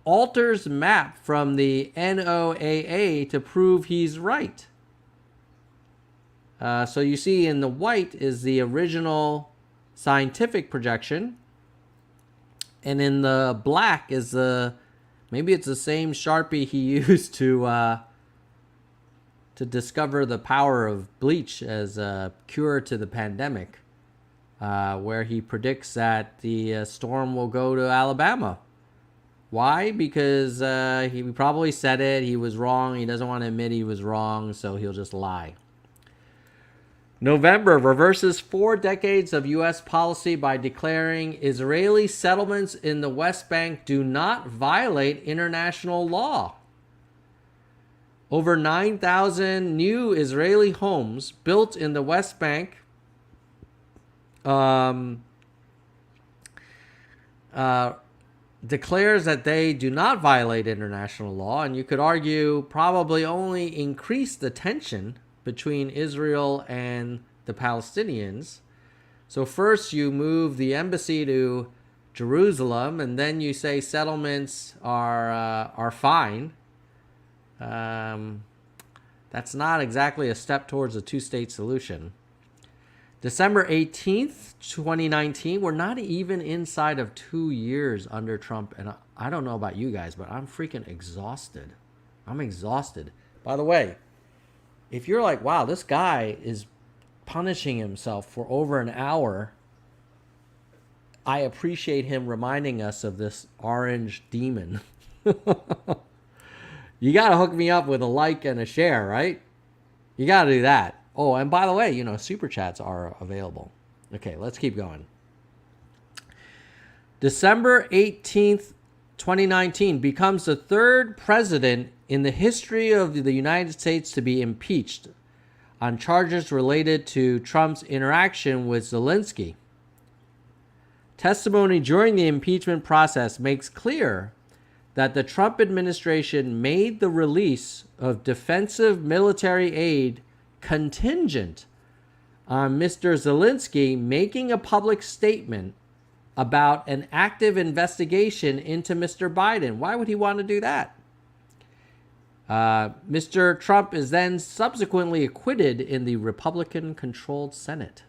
alters map from the NOAA to prove he's right. So you see in the white is the original scientific projection, and in the black is maybe it's the same Sharpie he used to discover the power of bleach as a cure to the pandemic, where he predicts that the storm will go to Alabama. Why? Because he probably said it, he was wrong, he doesn't want to admit he was wrong, so he'll just lie. November reverses 4 decades of U.S. policy by declaring Israeli settlements in the West Bank do not violate international law. Over 9,000 new Israeli homes built in the West Bank declares that they do not violate international law, and you could argue probably only increase the tension between Israel and the Palestinians. So first you move the embassy to Jerusalem, and then you say settlements are fine. That's not exactly a step towards a two-state solution. December 18th, 2019, we're not even inside of 2 years under Trump, and I don't know about you guys, but I'm freaking exhausted. I'm exhausted. By the way, if you're like, wow, this guy is punishing himself for over an hour, I appreciate him reminding us of this orange demon. You got to hook me up with a like and a share, right? You got to do that. Oh, and by the way, super chats are available. Okay, let's keep going. December 18th, 2019 becomes the third president in the history of the United States to be impeached on charges related to Trump's interaction with Zelensky. Testimony during the impeachment process makes clear that the Trump administration made the release of defensive military aid contingent on Mr. Zelensky making a public statement about an active investigation into Mr. Biden. Why would he want to do that? Mr. Trump is then subsequently acquitted in the Republican-controlled Senate.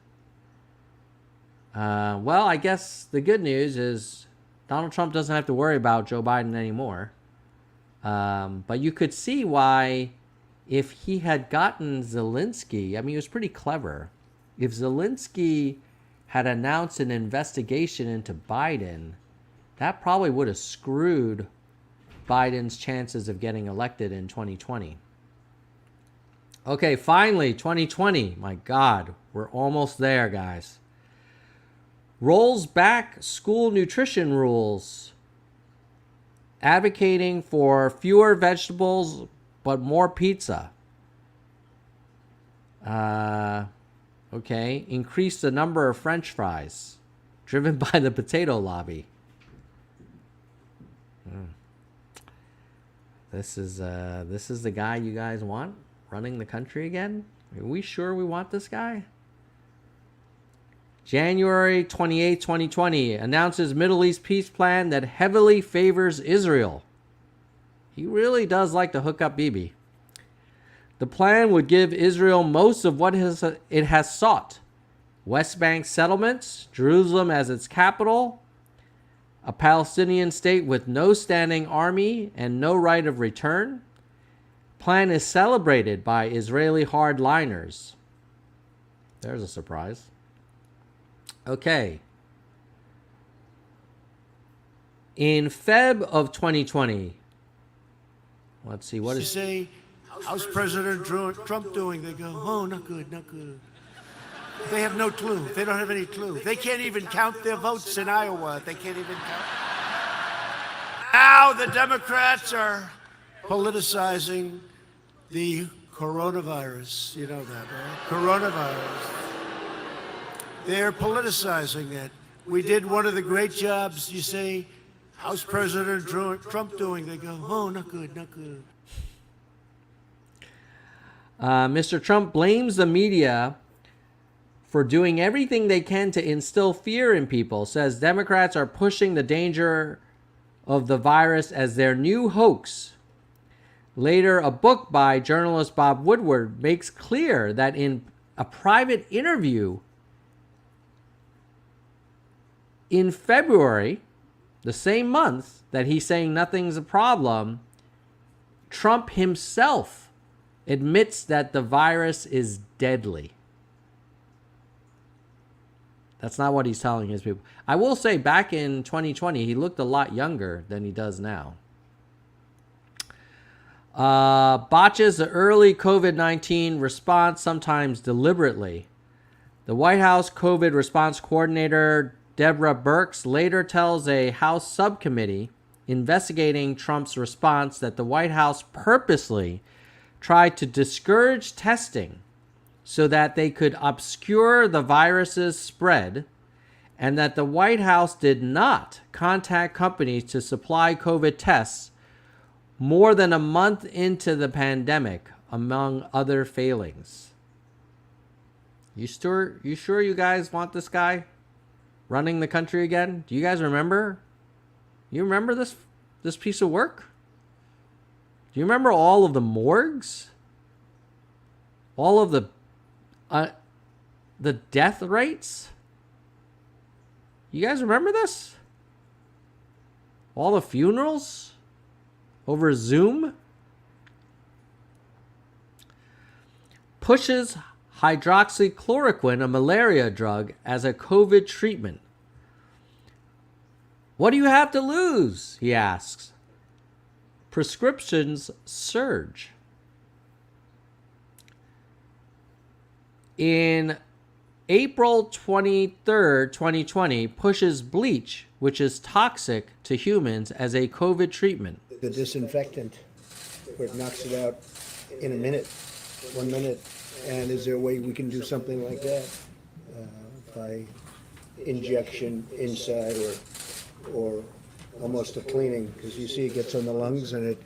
Well, I guess the good news is Donald Trump doesn't have to worry about Joe Biden anymore. But you could see why, if he had gotten Zelensky, I mean, he was pretty clever. If Zelensky had announced an investigation into Biden, that probably would have screwed Biden's chances of getting elected in 2020. Okay, finally, 2020. My God, we're almost there, guys. Rolls back school nutrition rules, advocating for fewer vegetables but more pizza. Okay, increase the number of French fries, driven by the potato lobby. This is the guy you guys want running the country again? Are we sure we want this guy? January 28, 2020, announces Middle East peace plan that heavily favors Israel. He really does like to hook up Bibi. The plan would give Israel most of what it has sought: West Bank settlements, Jerusalem as its capital, a Palestinian state with no standing army and no right of return. Plan is celebrated by Israeli hardliners. There's a surprise. Okay. In Feb of 2020, let's see, what is... You say, how's President Trump doing? They go, oh, not good, not good. They have no clue. They don't have any clue. They can't even count their votes in Iowa. They can't even count. Now the Democrats are politicizing the coronavirus. You know that, right? Coronavirus. They're politicizing it. We did one of the great jobs. You say, how's President Trump doing? They go, oh, not good, not good. Mr. Trump blames the media for doing everything they can to instill fear in people, says Democrats are pushing the danger of the virus as their new hoax. Later, a book by journalist Bob Woodward makes clear that in a private interview in February, the same month that he's saying nothing's a problem, Trump himself admits that the virus is deadly. That's not what he's telling his people. I will say back in 2020, he looked a lot younger than he does now. Botches the early COVID-19 response, sometimes deliberately. The White House COVID response coordinator, Deborah Birx, later tells a House subcommittee investigating Trump's response that the White House purposely tried to discourage testing so that they could obscure the virus's spread, and that the White House did not contact companies to supply COVID tests more than a month into the pandemic, among other failings. You sure you guys want this guy running the country again? Do you guys remember? You remember this piece of work? Do you remember all of the morgues? All of the death rates? You guys remember this? All the funerals over Zoom? Pushes hydroxychloroquine, a malaria drug, as a COVID treatment. What do you have to lose? He asks. Prescriptions surge. In April 23rd, 2020, pushes bleach, which is toxic to humans, as a COVID treatment. The disinfectant, where it knocks it out in a minute, 1 minute. And is there a way we can do something like that by injection inside or almost a cleaning? Because you see it gets on the lungs and it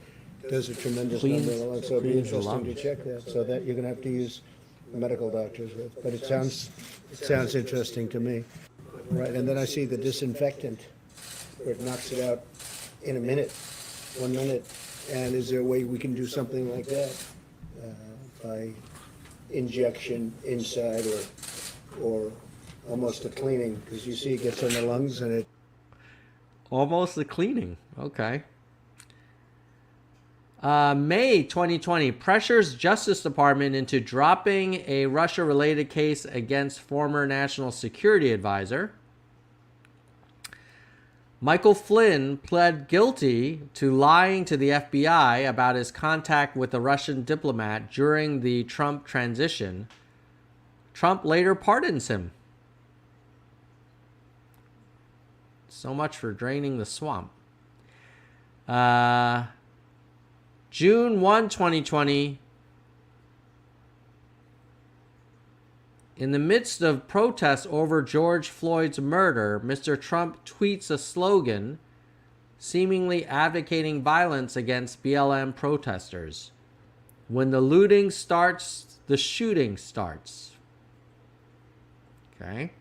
does a tremendous number of the lungs. So it'd be interesting to check that. So that you're going to have to use medical doctors with. But it sounds interesting to me. Right, and then I see the disinfectant, where it knocks it out in a minute, 1 minute. And is there a way we can do something like that by injection inside or almost a cleaning? Because you see it gets on the lungs and it... Almost a cleaning. Okay. May 2020 pressures Justice Department into dropping a Russia-related case against former National Security Advisor. Michael Flynn pled guilty to lying to the FBI about his contact with a Russian diplomat during the Trump transition. Trump later pardons him. So much for draining the swamp. June 1, 2020. In the midst of protests over George Floyd's murder, Mr. Trump tweets a slogan seemingly advocating violence against BLM protesters. When the looting starts, the shooting starts. Okay.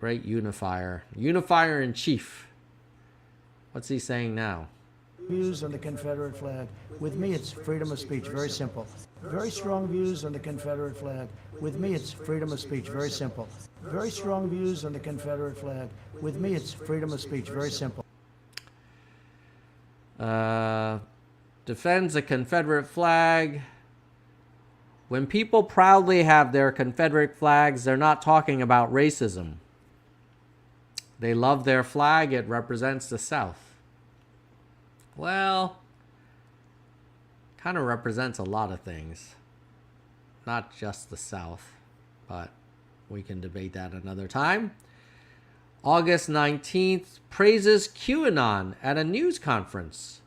Great unifier. Unifier in chief. What's he saying now? Views on the Confederate flag. With me, it's freedom of speech. Very simple. Very strong views on the Confederate flag. With me, it's freedom of speech. Very simple. Very strong views on the Confederate flag. With me, it's freedom of speech. Very simple. Defends the Confederate flag. When people proudly have their Confederate flags, they're not talking about racism. They love their flag. It represents the South. Well, kind of represents a lot of things. Not just the South, but we can debate that another time. August 19th, praises QAnon at a news conference.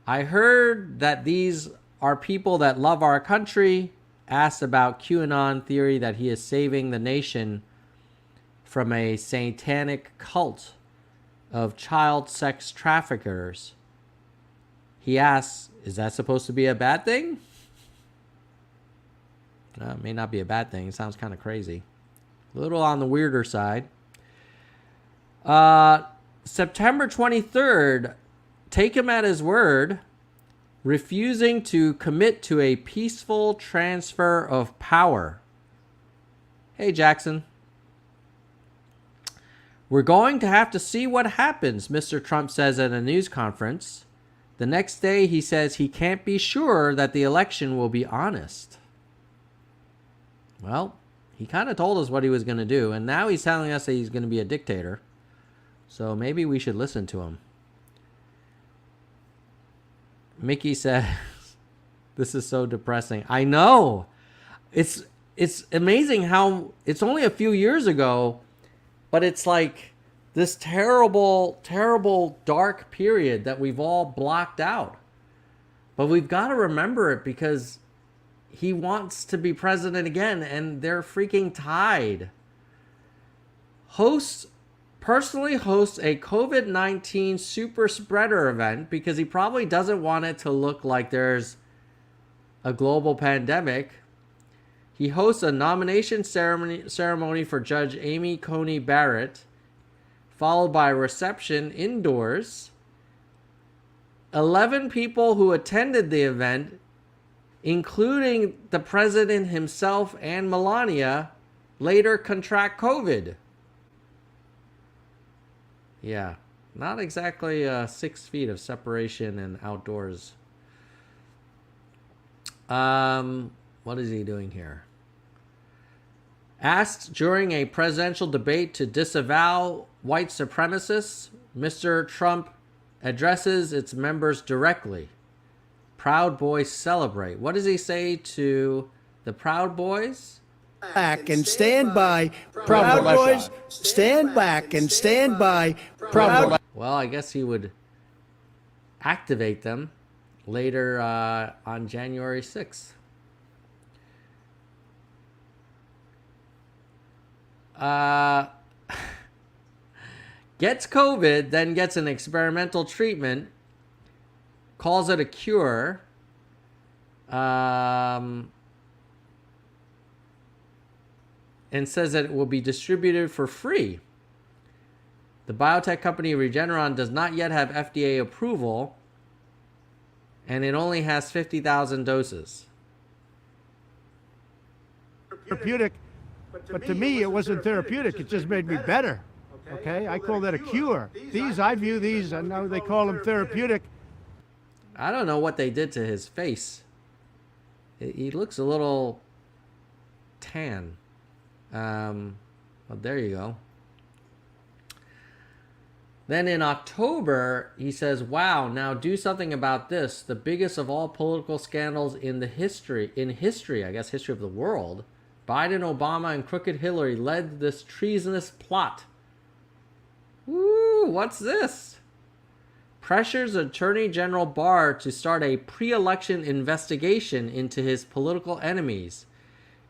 I heard that these are people that love our country. Asked about QAnon theory that he is saving the nation from a satanic cult. of child sex traffickers. He asks, is that supposed to be a bad thing? It may not be a bad thing. It sounds kind of crazy. A little on the weirder side. September 23rd, take him at his word, refusing to commit to a peaceful transfer of power. Hey, Jackson. We're going to have to see what happens, Mr. Trump says at a news conference. The next day, he says he can't be sure that the election will be honest. Well, he kind of told us what he was going to do, and now he's telling us that he's going to be a dictator. So maybe we should listen to him. Mickey says, this is so depressing. I know. It's amazing how it's only a few years ago, but it's like this terrible, terrible dark period that we've all blocked out. But we've got to remember it because he wants to be president again, and they're freaking tied. Personally hosts a COVID-19 super spreader event because he probably doesn't want it to look like there's a global pandemic. He hosts a nomination ceremony for Judge Amy Coney Barrett, followed by a reception indoors. 11 people who attended the event, including the president himself and Melania, later contract COVID. Yeah, not exactly 6 feet of separation and outdoors. What is he doing here? Asked during a presidential debate to disavow white supremacists, Mr. Trump addresses its members directly. Proud Boys celebrate. What does he say to the Proud Boys? Back and stand by. Proud Boys, stand back and stand by. Proud. Well, I guess he would activate them later on January 6th. Gets COVID, then gets an experimental treatment, calls it a cure. And says that it will be distributed for free. The biotech company Regeneron does not yet have FDA approval, and it only has 50,000 doses. Therapeutic, but to me it wasn't therapeutic. It just made me better. Okay, I call that a cure. I view these, I know they call them therapeutic. I don't know what they did to his face. He looks a little tan. Well, there you go. Then in October, he says, wow, now do something about this. The biggest of all political scandals in history, I guess history of the world. Biden, Obama, and crooked Hillary led this treasonous plot. Woo, what's this? Pressures Attorney General Barr to start a pre-election investigation into his political enemies.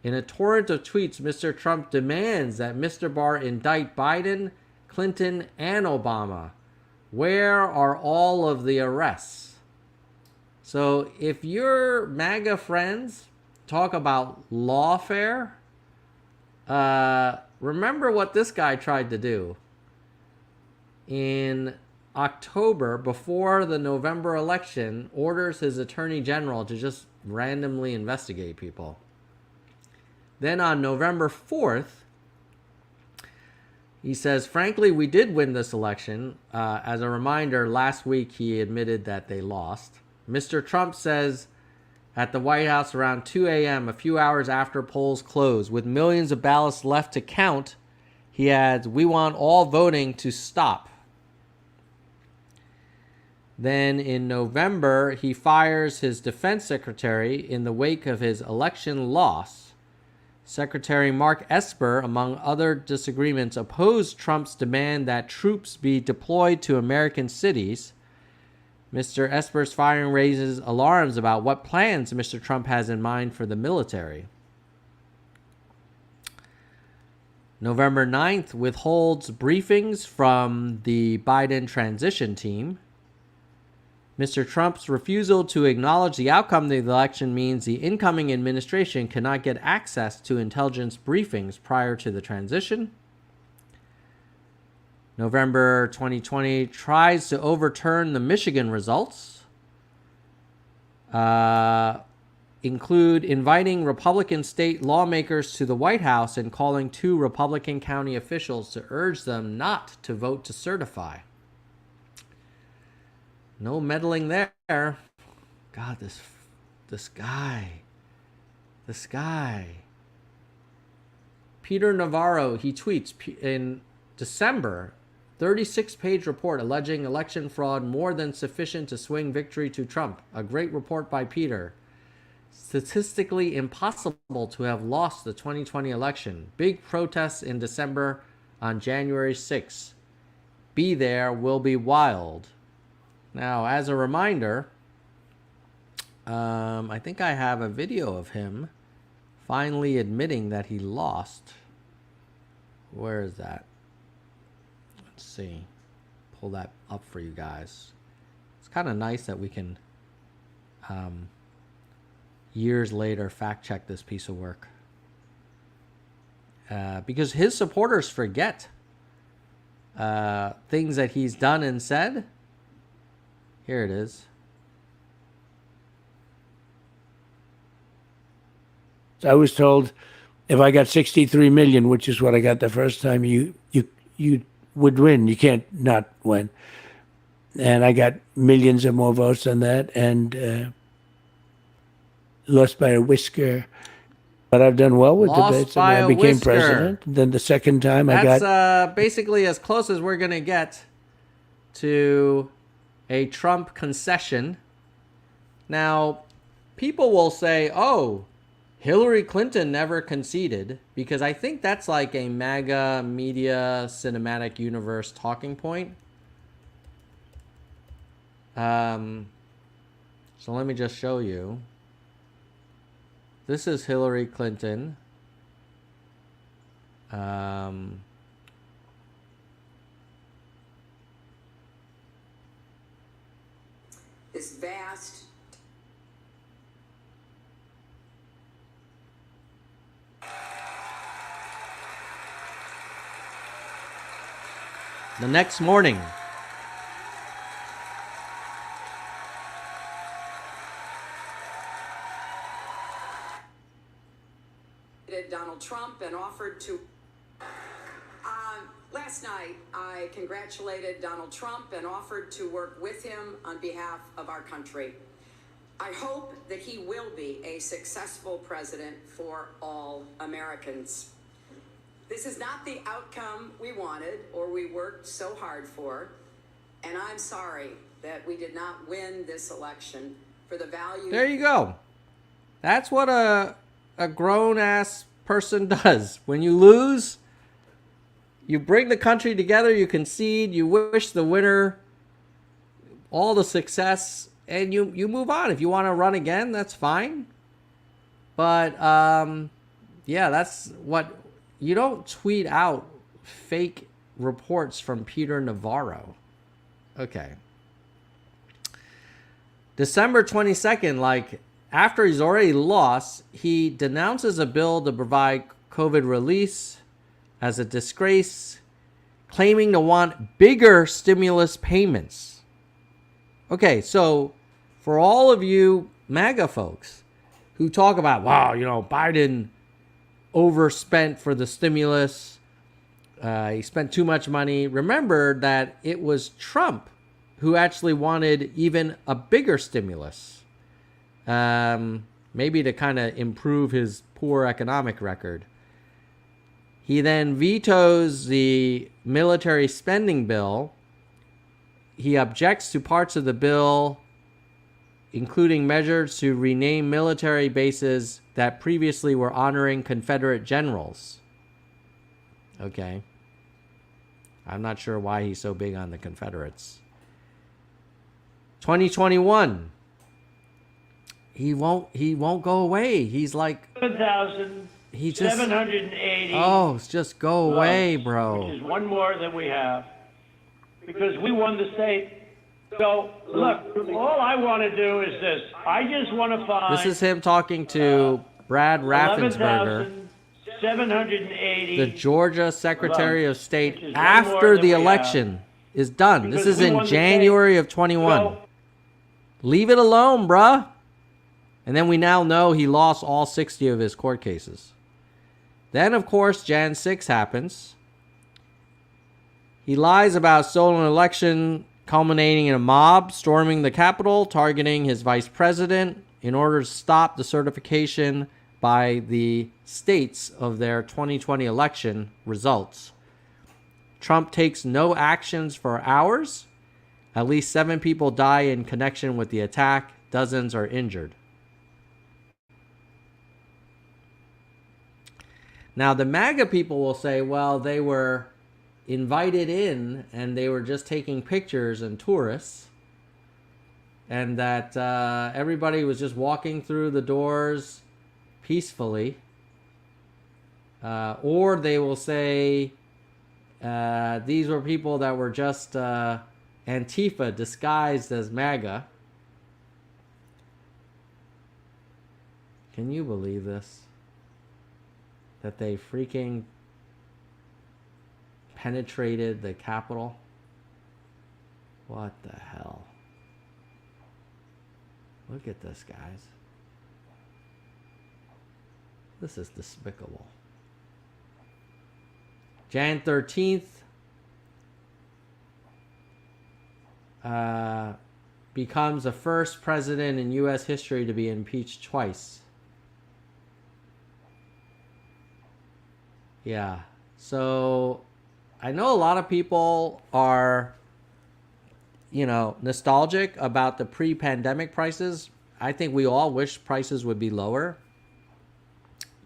In a torrent of tweets, Mr. Trump demands that Mr. Barr indict Biden, Clinton, and Obama. Where are all of the arrests? So if your MAGA friends talk about lawfare, remember what this guy tried to do. In October, before the November election, orders his attorney general to just randomly investigate people. Then on November 4th, he says, frankly, we did win this election. As a reminder, last week he admitted that they lost. Mr. Trump says at the White House around 2 a.m., a few hours after polls close, with millions of ballots left to count, he adds, we want all voting to stop. Then in November, he fires his defense secretary in the wake of his election loss. Secretary Mark Esper, among other disagreements, opposed Trump's demand that troops be deployed to American cities. Mr. Esper's firing raises alarms about what plans Mr. Trump has in mind for the military. November 9th withholds briefings from the Biden transition team. Mr. Trump's refusal to acknowledge the outcome of the election means the incoming administration cannot get access to intelligence briefings prior to the transition. November 2020 tries to overturn the Michigan results. Include inviting Republican state lawmakers to the White House and calling 2 Republican county officials to urge them not to vote to certify. No meddling there. God, this guy. Peter Navarro, he tweets in December, 36-page report alleging election fraud more than sufficient to swing victory to Trump. A great report by Peter. Statistically impossible to have lost the 2020 election. Big protests in December on January 6th. Be there, will be wild. Now, as a reminder, I think I have a video of him finally admitting that he lost. Where is that? Let's see. Pull that up for you guys. It's kind of nice that we can, years later, fact check this piece of work. Because his supporters forget things that he's done and said. Here it is. I was told if I got 63 million, which is what I got the first time, you would win. You can't not win. And I got millions of more votes than that, and lost by a whisker. But I've done well with Lost debates. by I a became whisker. president. Then the second time I got. That's basically as close as we're going to get to a Trump concession. Now, people will say, oh, Hillary Clinton never conceded, because I think that's like a MAGA media cinematic universe talking point. So let me just show you. This is Hillary Clinton. This vast The next morning, Donald Trump and offered to last night I congratulated Donald Trump and offered to work with him on behalf of our country. I hope that he will be a successful president for all Americans. This is not the outcome we wanted or we worked so hard for, and I'm sorry that we did not win this election for the value. there you go. That's what a grown-ass person does. When you lose, you bring the country together, you concede, you wish the winner all the success, and you move on. If you want to run again, that's fine. But, yeah, that's what... You don't tweet out fake reports from Peter Navarro. Okay. December 22nd, like, after he's already lost, he denounces a bill to provide COVID release as a disgrace, claiming to want bigger stimulus payments. Okay, so for all of you MAGA folks who talk about, wow, you know, Biden overspent for the stimulus, he spent too much money. Remember that it was Trump who actually wanted even a bigger stimulus. Maybe to kind of improve his poor economic record. He then vetoes the military spending bill. He objects to parts of the bill, including measures to rename military bases that previously were honoring Confederate generals. Okay. I'm not sure why he's so big on the Confederates. 2021. He won't go away. He's like 7,000 he just 780. oh, just go away, votes, bro. Which is one more than we have, because we won the state. So look, all I want to do is this. I just want to find. This is him talking to Brad Raffensperger, 11,780. the Georgia Secretary of which State, is one more after than the we election is done. This Because is we in won the January state. of 21. So- Leave it alone, bruh. And then we now know he lost all 60 of his court cases. Then, of course, Jan 6 happens. He lies about stolen election, culminating in a mob storming the Capitol, targeting his vice president in order to stop the certification by the states of their 2020 election results. Trump takes no actions for hours. At least 7 people die in connection with the attack. Dozens are injured. Now, the MAGA people will say, well, they were invited in and they were just taking pictures and tourists, and that everybody was just walking through the doors peacefully. Or they will say these were people that were just Antifa disguised as MAGA. Can you believe this? That they freaking penetrated the Capitol? What the hell? Look at this, guys. This is despicable. Jan 13th becomes the first president in U.S. history to be impeached twice. Yeah. So I know a lot of people are, nostalgic about the pre-pandemic prices. I think we all wish prices would be lower.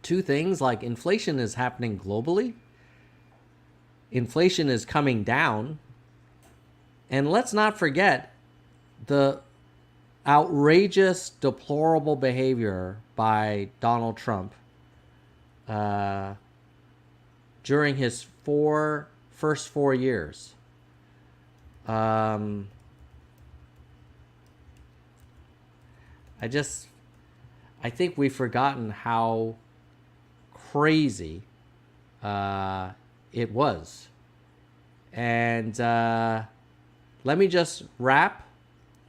Two things, like inflation is happening globally. Inflation is coming down. And let's not forget the outrageous, deplorable behavior by Donald Trump during his first 4 years. I think we've forgotten how crazy it was. And let me just wrap.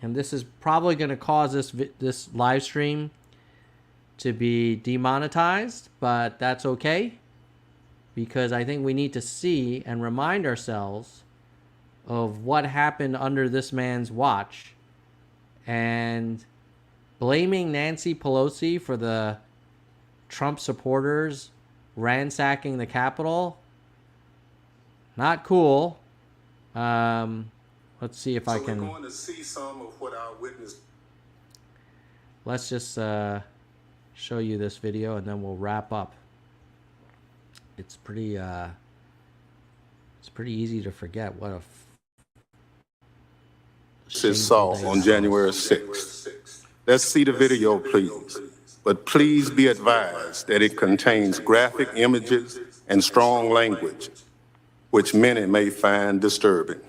And this is probably going to cause this live stream to be demonetized, but that's okay, because I think we need to see and remind ourselves of what happened under this man's watch. And blaming Nancy Pelosi for the Trump supporters ransacking the Capitol, not cool. Let's see if I can. We're going to see some of what our witness. Let's just show you this video and then we'll wrap up. It's pretty easy to forget what a saw on January 6th. Let's see the video, please. But please be advised that it contains graphic images and strong language, which many may find disturbing.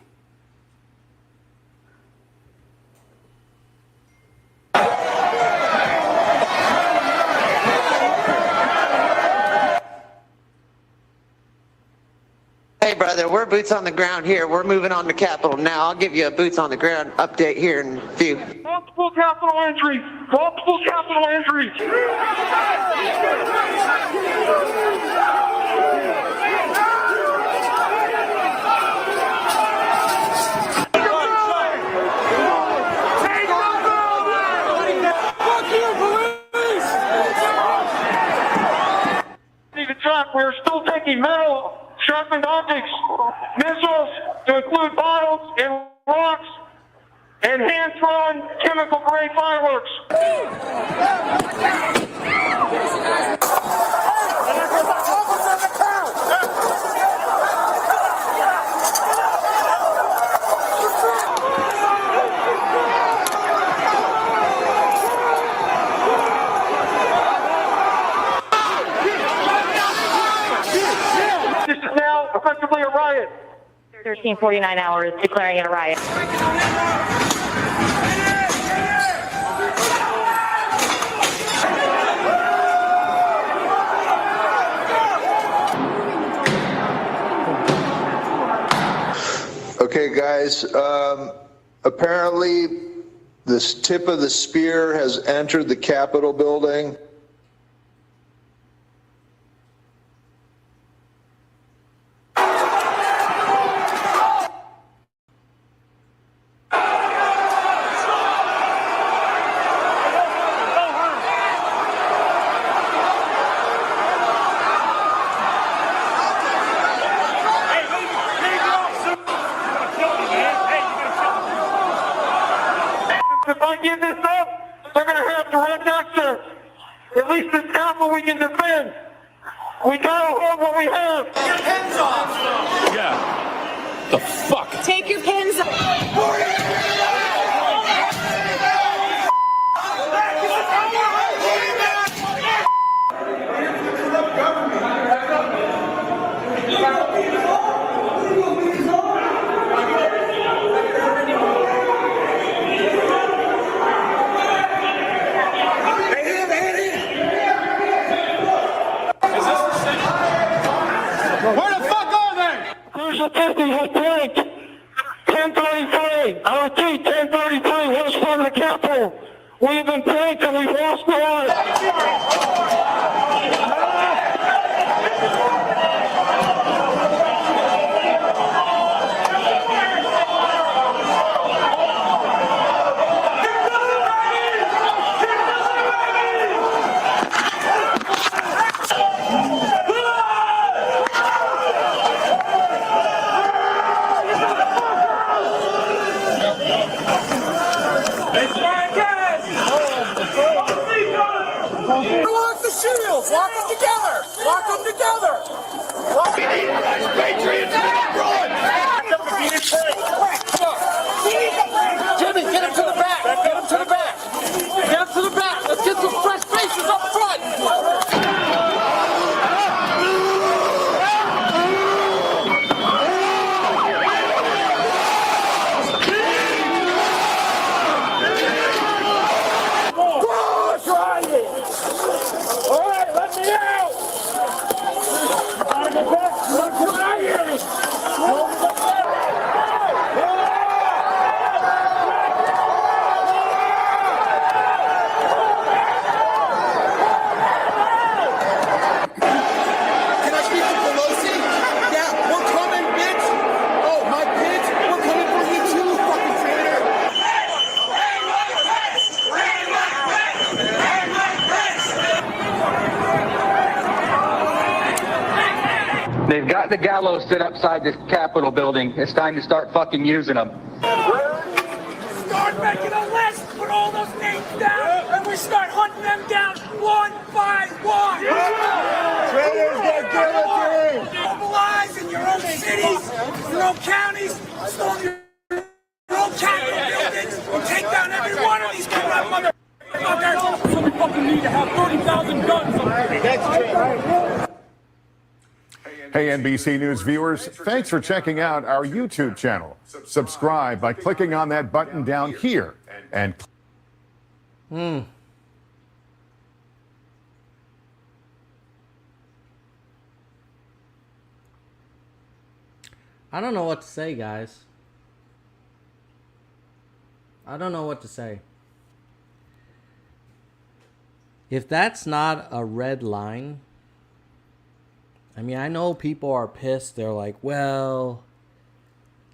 Hey, brother, we're boots on the ground here. We're moving on to Capitol now. I'll give you a boots on the ground update here in a few. Multiple Capitol entries! Multiple Capitol entries! We're still taking metal, sharpened objects, missiles to include bottles and rocks, and hand-thrown chemical-grade fireworks. riot. 1349 hours declaring it a riot. Okay, guys, apparently this tip of the spear has entered the Capitol building. If I give this up, they're going to have to run Dexter. At least this Capitol we can defend. We got to hold what we have. Take your pins off. Yeah. The fuck? Take your pins off. Where the fuck are they? There's a 50 hit tank. 1033. I repeat, 1033. West front of the Capitol. We've been tanked and we've lost the line. Lock the shields! Lock them together! Lock them together! We need patriots run! Jimmy, get him to the back! Get him to the back! Get him to the back! Let's get some fresh faces up front! All right, let me out! Come out here! Can I speak to Pelosi? Yeah, we're coming, bitch! Oh, my bitch, we're coming for you too, fucking traitor! They've got the gallows set outside this Capitol building. It's time to start fucking using them. Start making a list, put all those names down, and we start hunting them down one by one. Traitors get guillotined. Mobilize in your own cities, your own counties, storm your own Capitol buildings, and take down every one of these corrupt motherfuckers. So we fucking need to have 30,000 guns on here. That's true. Hey, NBC News viewers, thanks for checking out our YouTube channel. Subscribe by clicking on that button down here and I don't know what to say, guys. I don't know what to say. If that's not a red line, I mean, I know people are pissed. They're like, well,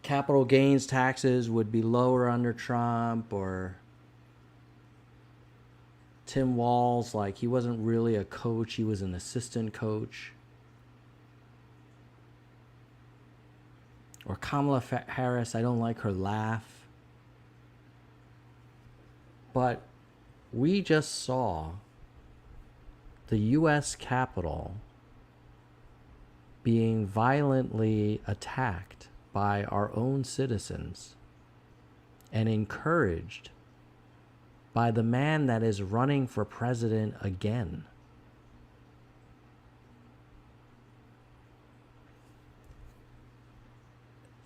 capital gains taxes would be lower under Trump, or Tim Walz, like, he wasn't really a coach, he was an assistant coach. Or Kamala Harris, I don't like her laugh. But we just saw the U.S. Capitol being violently attacked by our own citizens and encouraged by the man that is running for president again.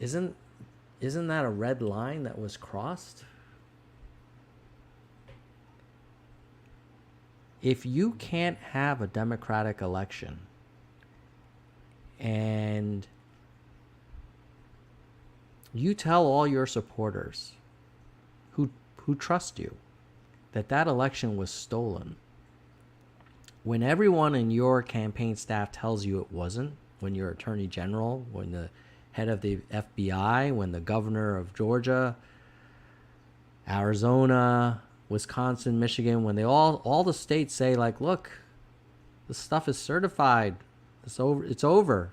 Isn't that a red line that was crossed? If you can't have a democratic election and you tell all your supporters who trust you that election was stolen, when everyone in your campaign staff tells you it wasn't, when your attorney general, when the head of the FBI, when the governor of Georgia, Arizona, Wisconsin, Michigan, when they all the states say, like, look, this stuff is certified, it's over.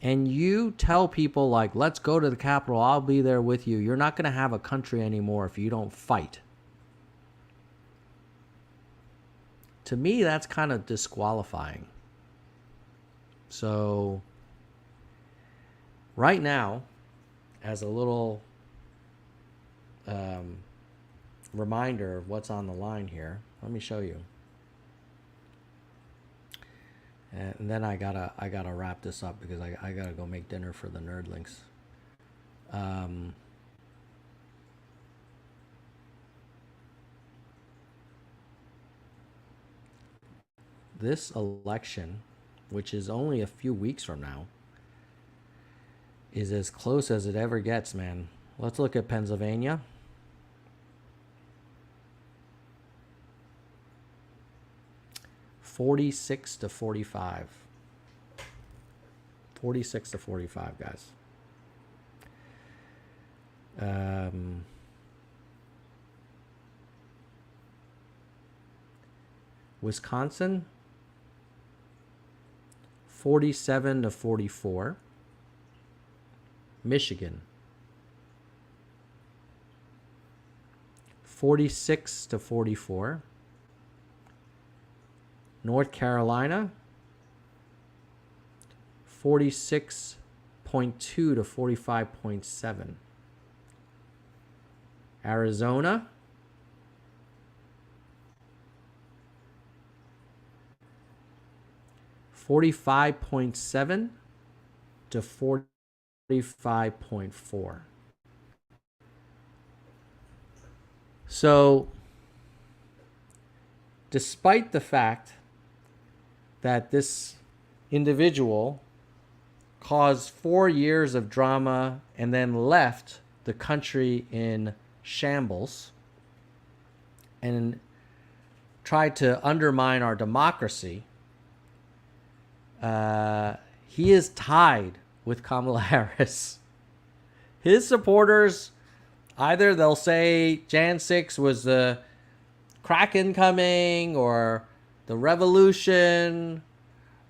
And you tell people, like, let's go to the Capitol, I'll be there with you. You're not going to have a country anymore if you don't fight. To me, that's kind of disqualifying. So, right now, as a little reminder of what's on the line here, let me show you. And then I gotta wrap this up because I gotta go make dinner for the nerdlings. This election, which is only a few weeks from now, is as close as it ever gets, man. Let's look at Pennsylvania. (46 to 45). 46 to 45, guys. Wisconsin, 47 to 44. Michigan, 46 to 44. North Carolina, 46.2 to 45.7. Arizona, 45.7 to 45.4. So, despite the fact that this individual caused 4 years of drama and then left the country in shambles and tried to undermine our democracy, he is tied with Kamala Harris. His supporters, either they'll say Jan 6 was the Kraken coming, or the revolution,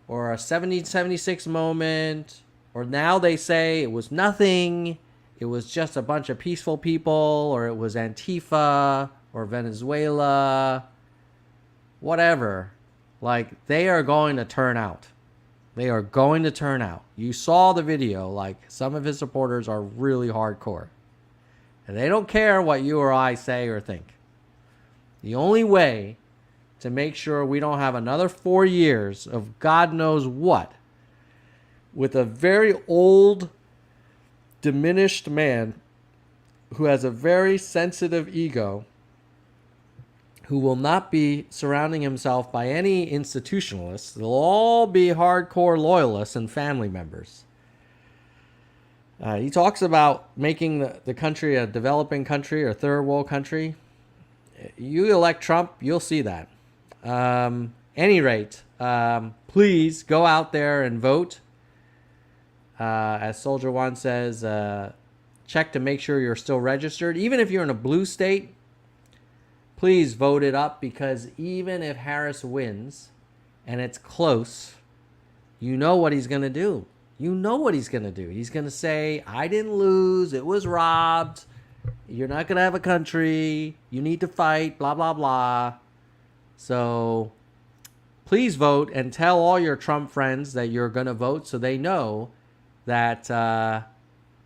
or a 1776 moment, or now they say it was nothing, it was just a bunch of peaceful people, or it was Antifa, or Venezuela, whatever. Like, they are going to turn out. They are going to turn out. You saw the video, like, some of his supporters are really hardcore. And they don't care what you or I say or think. The only way to make sure we don't have another 4 years of God knows what with a very old, diminished man who has a very sensitive ego, who will not be surrounding himself by any institutionalists. They'll all be hardcore loyalists and family members. He talks about making the country a developing country or third world country. You elect Trump, you'll see that. Any rate, please go out there and vote. As Soldier One says, check to make sure you're still registered. Even if you're in a blue state, please vote it up, because even if Harris wins and it's close, you know what he's going to do. You know what he's going to do. He's going to say, I didn't lose. It was robbed. You're not going to have a country. You need to fight, blah, blah, blah. So please vote and tell all your Trump friends that you're going to vote so they know that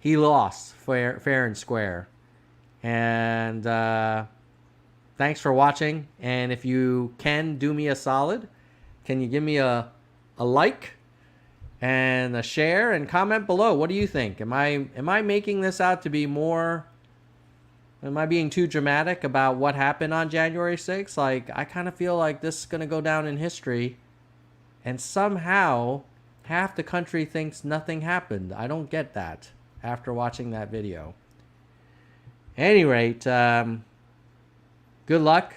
he lost fair and square. And thanks for watching. And if you can do me a solid, can you give me a like and a share and comment below. What do you think? Am I making this out to be more? Am I being too dramatic about what happened on January 6th? Like, I kind of feel like this is going to go down in history, and somehow half the country thinks nothing happened. I don't get that after watching that video. At any rate, good luck,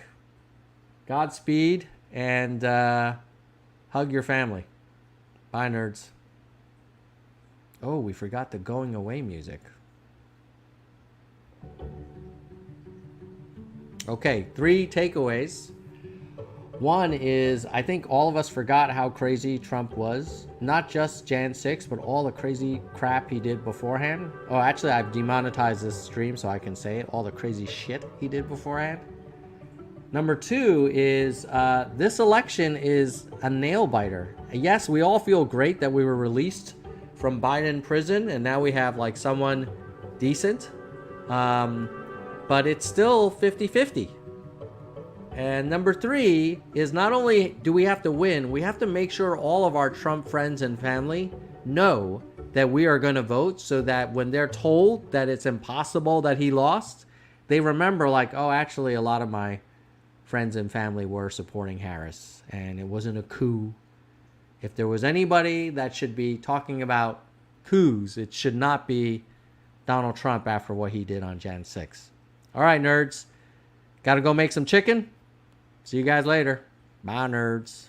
Godspeed, and hug your family. Bye, nerds. Oh, we forgot the going away music. Okay, 3 takeaways. One is, I think all of us forgot how crazy Trump was. Not just Jan 6, but all the crazy crap he did beforehand. Oh, actually, I've demonetized this stream so I can say it. All the crazy shit he did beforehand. Number 2 is, this election is a nail-biter. Yes, we all feel great that we were released from Biden prison, and now we have, like, someone decent. But it's still 50-50. And number 3 is, not only do we have to win, we have to make sure all of our Trump friends and family know that we are going to vote, so that when they're told that it's impossible that he lost, they remember, like, oh, actually a lot of my friends and family were supporting Harris, and it wasn't a coup. If there was anybody that should be talking about coups, it should not be Donald Trump after what he did on Jan 6. All right, nerds. Got to go make some chicken. See you guys later. Bye, nerds.